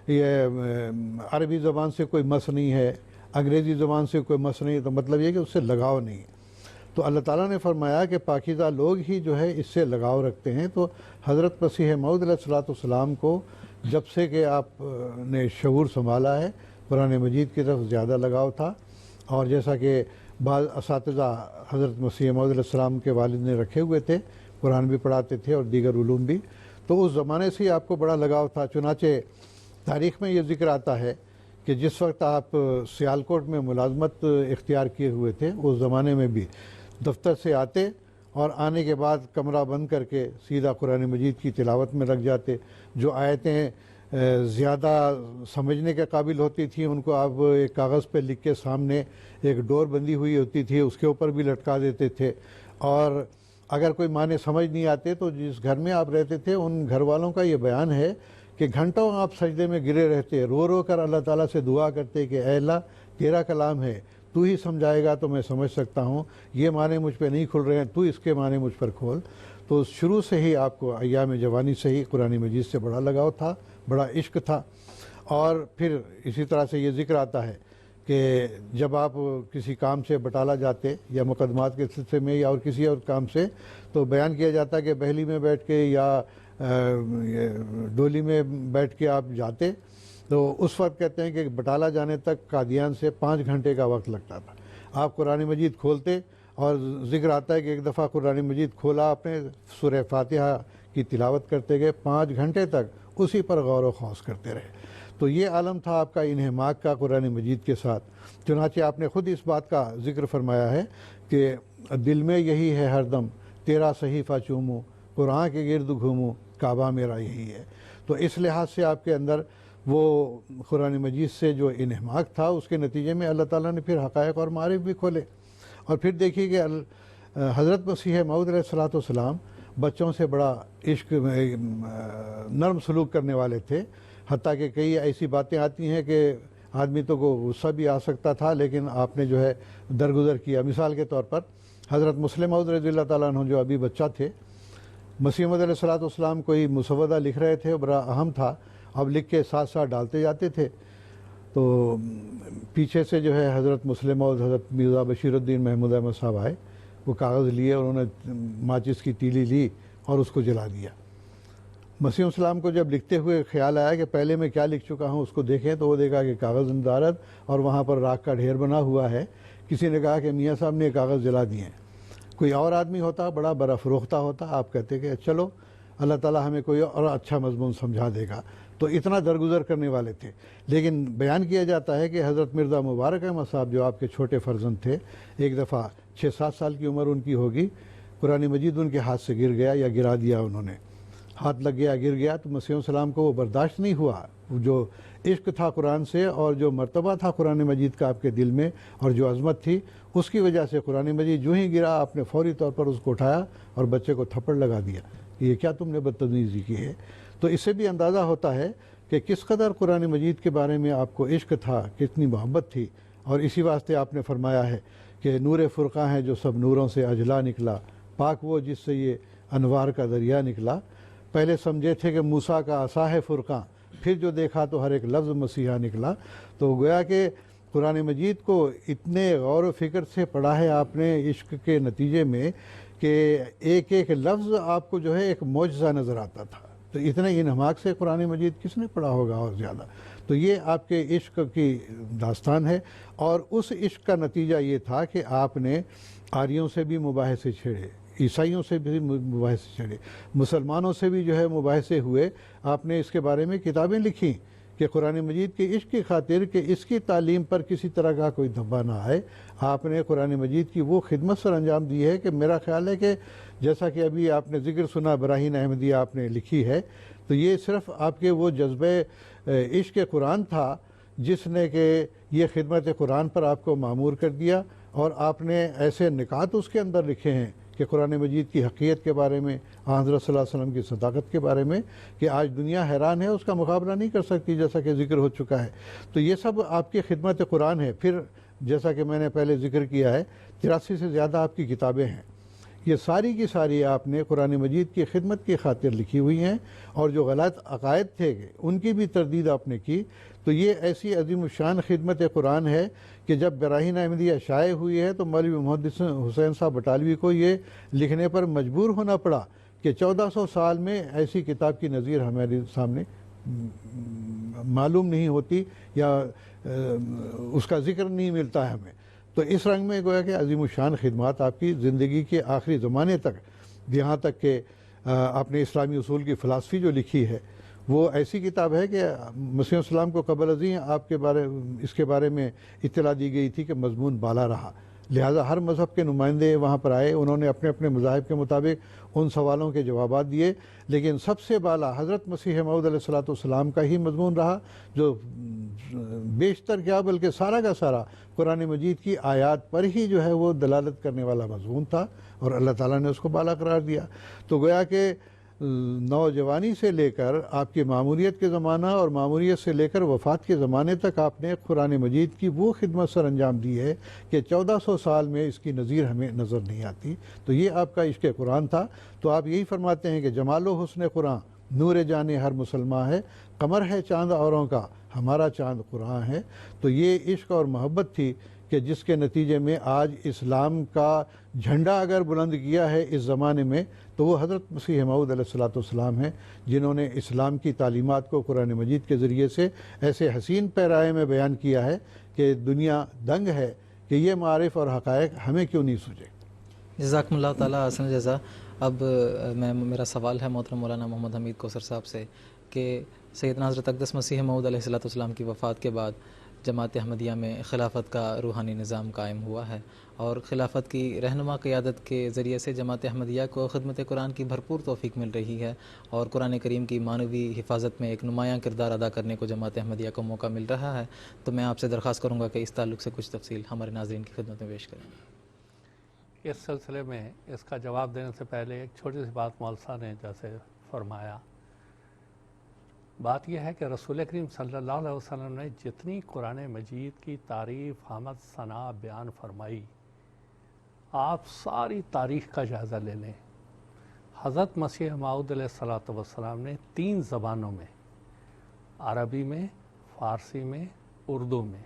یہ عربی زبان سے کوئی مس نہیں ہے، انگریزی زبان سے کوئی مس نہیں ہے، تو مطلب یہ کہ اس سے لگاؤ نہیں ہے۔ تو اللہ تعالیٰ نے فرمایا کہ پاکیزہ لوگ ہی جو ہے اس سے لگاؤ رکھتے ہیں۔ تو حضرت مسیح موعود علیہ السلام کو جب سے کہ آپ نے شعور سنبھالا ہے قرآن مجید کی طرف زیادہ لگاؤ تھا، اور جیسا کہ بعض اساتذہ حضرت مسیح موعود علیہ السلام کے والد نے رکھے ہوئے تھے، قرآن بھی پڑھاتے تھے اور دیگر علوم بھی، تو اس زمانے سے ہی آپ کو بڑا لگاؤ تھا۔ چنانچہ تاریخ میں یہ ذکر آتا ہے کہ جس وقت آپ سیالکوٹ میں ملازمت اختیار کیے ہوئے تھے اس زمانے میں بھی دفتر سے آتے اور آنے کے بعد کمرہ بند کر کے سیدھا قرآن مجید کی تلاوت میں لگ جاتے۔ جو آیتیں زیادہ سمجھنے کے قابل ہوتی تھیں ان کو آپ ایک کاغذ پہ لکھ کے سامنے ایک ڈور بندی ہوئی ہوتی تھی اس کے اوپر بھی لٹکا دیتے تھے، اور اگر کوئی معنی سمجھ نہیں آتے تو جس گھر میں آپ رہتے تھے ان گھر والوں کا یہ بیان ہے کہ گھنٹوں آپ سجدے میں گرے رہتے، رو رو کر اللہ تعالیٰ سے دعا کرتے کہ اے اللہ تیرا کلام ہے، تو ہی سمجھائے گا تو میں سمجھ سکتا ہوں، یہ معنی مجھ پہ نہیں کھل رہے ہیں، تو اس کے معنی مجھ پر کھول۔ تو شروع سے ہی آپ کو ایام جوانی سے ہی قرآن مجید سے بڑا لگاؤ تھا، بڑا عشق تھا۔ اور پھر اسی طرح سے یہ ذکر آتا ہے کہ جب آپ کسی کام سے بٹالہ جاتے یا مقدمات کے سلسلے میں یا اور کسی اور کام سے، تو بیان کیا جاتا کہ بہلی میں بیٹھ کے یا ڈولی میں بیٹھ کے آپ جاتے، تو اس وقت کہتے ہیں کہ بٹالہ جانے تک قادیان سے 5 گھنٹے کا وقت لگتا تھا۔ آپ قرآن مجید کھولتے اور ذکر آتا ہے کہ ایک دفعہ قرآن مجید کھولا آپ نے، سورہ فاتحہ کی تلاوت کرتے گئے، 5 گھنٹے تک اسی پر غور و خوض کرتے رہے۔ تو یہ عالم تھا آپ کا انہماک کا قرآن مجید کے ساتھ۔ چنانچہ آپ نے خود اس بات کا ذکر فرمایا ہے کہ دل میں یہی ہے ہر دم تیرا صحیفہ چوموں، قرآن کے گرد گھوموں، کعبہ میرا یہی ہے۔ تو اس لحاظ سے آپ کے اندر وہ قرآن مجید سے جو انہماک تھا اس کے نتیجے میں اللہ تعالیٰ نے پھر حقائق اور معارف بھی کھولے۔ اور پھر دیکھیے کہ حضرت مسیح موعود علیہ السلام بچوں سے بڑا عشق نرم سلوک کرنے والے تھے، حتیٰ کہ کئی ایسی باتیں آتی ہیں کہ آدمی تو کو غصہ بھی آ سکتا تھا، لیکن آپ نے جو ہے درگزر کیا۔ مثال کے طور پر حضرت مسلم موعود رضی اللہ تعالیٰ عنہ جو ابھی بچہ تھے، مسیح موعود علیہ السلام کوئی مسودہ لکھ رہے تھے، بڑا اہم تھا، اب لکھ کے ساتھ ساتھ ڈالتے جاتے تھے، تو پیچھے سے جو ہے حضرت مسلم موعود حضرت مرزا بشیر الدین محمود احمد صاحب آئے، وہ کاغذ لیے، انہوں نے ماچس کی تیلی لی اور اس کو جلا دیا۔ مسیح السلام کو جب لکھتے ہوئے خیال آیا کہ پہلے میں کیا لکھ چکا ہوں اس کو دیکھیں، تو وہ دیکھا کہ کاغذ ندارت اور وہاں پر راکھ کا ڈھیر بنا ہوا ہے۔ کسی نے کہا کہ میاں صاحب نے کاغذ جلا دیے ہیں۔ کوئی اور آدمی ہوتا، بڑا برافروختہ ہوتا، آپ کہتے کہ چلو اللہ تعالیٰ ہمیں کوئی اور اچھا مضمون سمجھا دے گا، تو اتنا درگزر کرنے والے تھے۔ لیکن بیان کیا جاتا ہے کہ حضرت مرزا مبارک احمد صاحب جو آپ کے چھوٹے فرزند تھے، ایک دفعہ 6-7 سال کی عمر ان کی ہوگی، قرآن مجید ان کے ہاتھ سے گر گیا یا گرا دیا، انہوں نے ہاتھ لگ گیا، گر گیا، تو مسیح السلام کو وہ برداشت نہیں ہوا جو عشق تھا قرآن سے اور جو مرتبہ تھا قرآن مجید کا آپ کے دل میں اور جو عظمت تھی، اس کی وجہ سے قرآن مجید جو ہی گرا آپ نے فوری طور پر اس کو اٹھایا اور بچے کو تھپڑ لگا دیا کہ یہ کیا تم نے بدتمیزی کی ہے۔ تو اس سے بھی اندازہ ہوتا ہے کہ کس قدر قرآن مجید کے بارے میں آپ کو عشق تھا، کتنی محبت تھی، اور اسی واسطے آپ نے فرمایا ہے کہ نور فرقہ ہیں جو سب نوروں سے اجلا نکلا، پاک وہ جس سے یہ انوار کا دریا نکلا۔ پہلے سمجھے تھے کہ موسیٰ کا عصا ہے فرقہ، پھر جو دیکھا تو ہر ایک لفظ مسیحا نکلا۔ تو گویا کہ قرآن مجید کو اتنے غور و فکر سے پڑھا ہے آپ نے عشق کے نتیجے میں کہ ایک ایک لفظ آپ کو جو ہے ایک معجزہ نظر آتا تھا۔ تو اتنے انہماک سے قرآن مجید کس نے پڑھا ہوگا اور زیادہ؟ تو یہ آپ کے عشق کی داستان ہے، اور اس عشق کا نتیجہ یہ تھا کہ آپ نے آریوں سے بھی مباحثے چھیڑے، عیسائیوں سے بھی مباحثے چھیڑے، مسلمانوں سے بھی جو ہے مباحثے ہوئے۔ آپ نے اس کے بارے میں کتابیں لکھی کہ قرآن مجید کے عشق کی خاطر کہ اس کی تعلیم پر کسی طرح کا کوئی دھبا نہ آئے، آپ نے قرآن مجید کی وہ خدمت سر انجام دی ہے کہ میرا خیال ہے کہ جیسا کہ ابھی آپ نے ذکر سنا براہین احمدیہ آپ نے لکھی ہے، تو یہ صرف آپ کے وہ جذبہ عشق قرآن تھا جس نے کہ یہ خدمت قرآن پر آپ کو معمور کر دیا، اور آپ نے ایسے نکات اس کے اندر لکھے ہیں کہ قرآن مجید کی حقیقت کے بارے میں، حضرت صلی اللہ علیہ وسلم کی صداقت کے بارے میں، کہ آج دنیا حیران ہے، اس کا مقابلہ نہیں کر سکتی جیسا کہ ذکر ہو چکا ہے۔ تو یہ سب آپ کی خدمت قرآن ہے۔ پھر جیسا کہ میں نے پہلے ذکر کیا ہے 83 سے زیادہ آپ کی کتابیں ہیں، یہ ساری کی ساری آپ نے قرآن مجید کی خدمت کی خاطر لکھی ہوئی ہیں، اور جو غلط عقائد تھے ان کی بھی تردید آپ نے کی۔ تو یہ ایسی عظیم الشان خدمت قرآن ہے کہ جب براہین احمدیہ شائع ہوئی ہے تو مولوی محمد حسین صاحب بٹالوی کو یہ لکھنے پر مجبور ہونا پڑا کہ 1400 سال میں ایسی کتاب کی نظیر ہمارے سامنے معلوم نہیں ہوتی، یا اس کا ذکر نہیں ملتا ہے ہمیں۔ تو اس رنگ میں گویا کہ عظیم الشان خدمات آپ کی زندگی کے آخری زمانے تک، یہاں تک کہ آپ نے اسلامی اصول کی فلسفی جو لکھی ہے وہ ایسی کتاب ہے کہ مسیح السلام کو قبل ازیں آپ کے اس کے بارے میں اطلاع دی گئی تھی کہ مضمون بالا رہا، لہٰذا ہر مذہب کے نمائندے وہاں پر آئے، انہوں نے اپنے اپنے مذاہب کے مطابق ان سوالوں کے جوابات دیے، لیکن سب سے بالا حضرت مسیح موعود علیہ السلام کا ہی مضمون رہا، جو بیشتر کیا بلکہ سارا کا سارا قرآن مجید کی آیات پر ہی جو ہے وہ دلالت کرنے والا مضمون تھا، اور اللہ تعالیٰ نے اس کو بالا قرار دیا۔ تو گویا کہ نوجوانی سے لے کر آپ کی معمولیت کے زمانہ اور معمولیت سے لے کر وفات کے زمانے تک آپ نے قرآن مجید کی وہ خدمت سر انجام دی ہے کہ 1400 سال میں اس کی نظیر ہمیں نظر نہیں آتی۔ تو یہ آپ کا عشق قرآن تھا۔ تو آپ یہی فرماتے ہیں کہ جمال و حسن قرآن نور جانے ہر مسلمان ہے، قمر ہے چاند اوروں کا ہمارا چاند قرآن ہے۔ تو یہ عشق اور محبت تھی کہ جس کے نتیجے میں آج اسلام کا جھنڈا اگر بلند کیا ہے اس زمانے میں تو وہ حضرت مسیح موعود علیہ السلام ہیں، جنہوں نے اسلام کی تعلیمات کو قرآن مجید کے ذریعے سے ایسے حسین پیرائے میں بیان کیا ہے کہ دنیا دنگ ہے کہ یہ معارف اور حقائق ہمیں کیوں نہیں سوچے۔ جزاکم اللہ تعالیٰ حسن جزا۔ اب میرا سوال ہے محترم مولانا محمد حمید کوثر صاحب سے کہ سیدنا حضرت اقدس مسیح موعود علیہ السلام کی وفات کے بعد جماعت احمدیہ میں خلافت کا روحانی نظام قائم ہوا ہے، اور خلافت کی رہنما قیادت کے ذریعے سے جماعت احمدیہ کو خدمت قرآن کی بھرپور توفیق مل رہی ہے، اور قرآن کریم کی معنوی حفاظت میں ایک نمایاں کردار ادا کرنے کو جماعت احمدیہ کو موقع مل رہا ہے۔ تو میں آپ سے درخواست کروں گا کہ اس تعلق سے کچھ تفصیل ہمارے ناظرین کی خدمت میں پیش کریں۔ اس سلسلے میں اس کا جواب دینے سے پہلے ایک چھوٹی سی بات مولسا نے جیسے فرمایا، بات یہ ہے کہ رسول کریم صلی اللہ علیہ وسلم نے جتنی قرآن مجید کی تعریف، حمد، ثنا بیان فرمائی، آپ ساری تاریخ کا جائزہ لے لیں۔ حضرت مسیح موعود علیہ السلام نے 3 زبانوں میں، عربی میں، فارسی میں، اردو میں،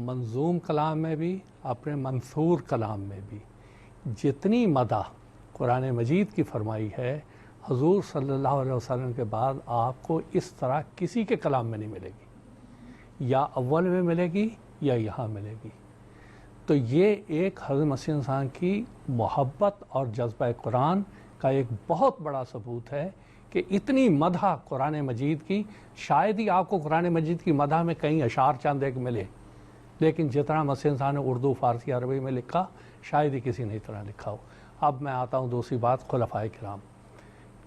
منظوم کلام میں بھی، اپنے منثور کلام میں بھی، جتنی مدح قرآن مجید کی فرمائی ہے حضور صلی اللہ علیہ وسلم کے بعد آپ کو اس طرح کسی کے کلام میں نہیں ملے گی، یا اول میں ملے گی یا یہاں ملے گی۔ تو یہ ایک حضرت مسیح انسان کی محبت اور جذبہ قرآن کا ایک بہت بڑا ثبوت ہے کہ اتنی مدح قرآن مجید کی، شاید ہی آپ کو قرآن مجید کی مدح میں کہیں اشعار چند ایک ملے، لیکن جتنا مسیح انسان نے اردو، فارسی، عربی میں لکھا شاید ہی کسی نے اتنا لکھا ہو۔ اب میں آتا ہوں دوسری بات، خلفائے کرام۔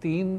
3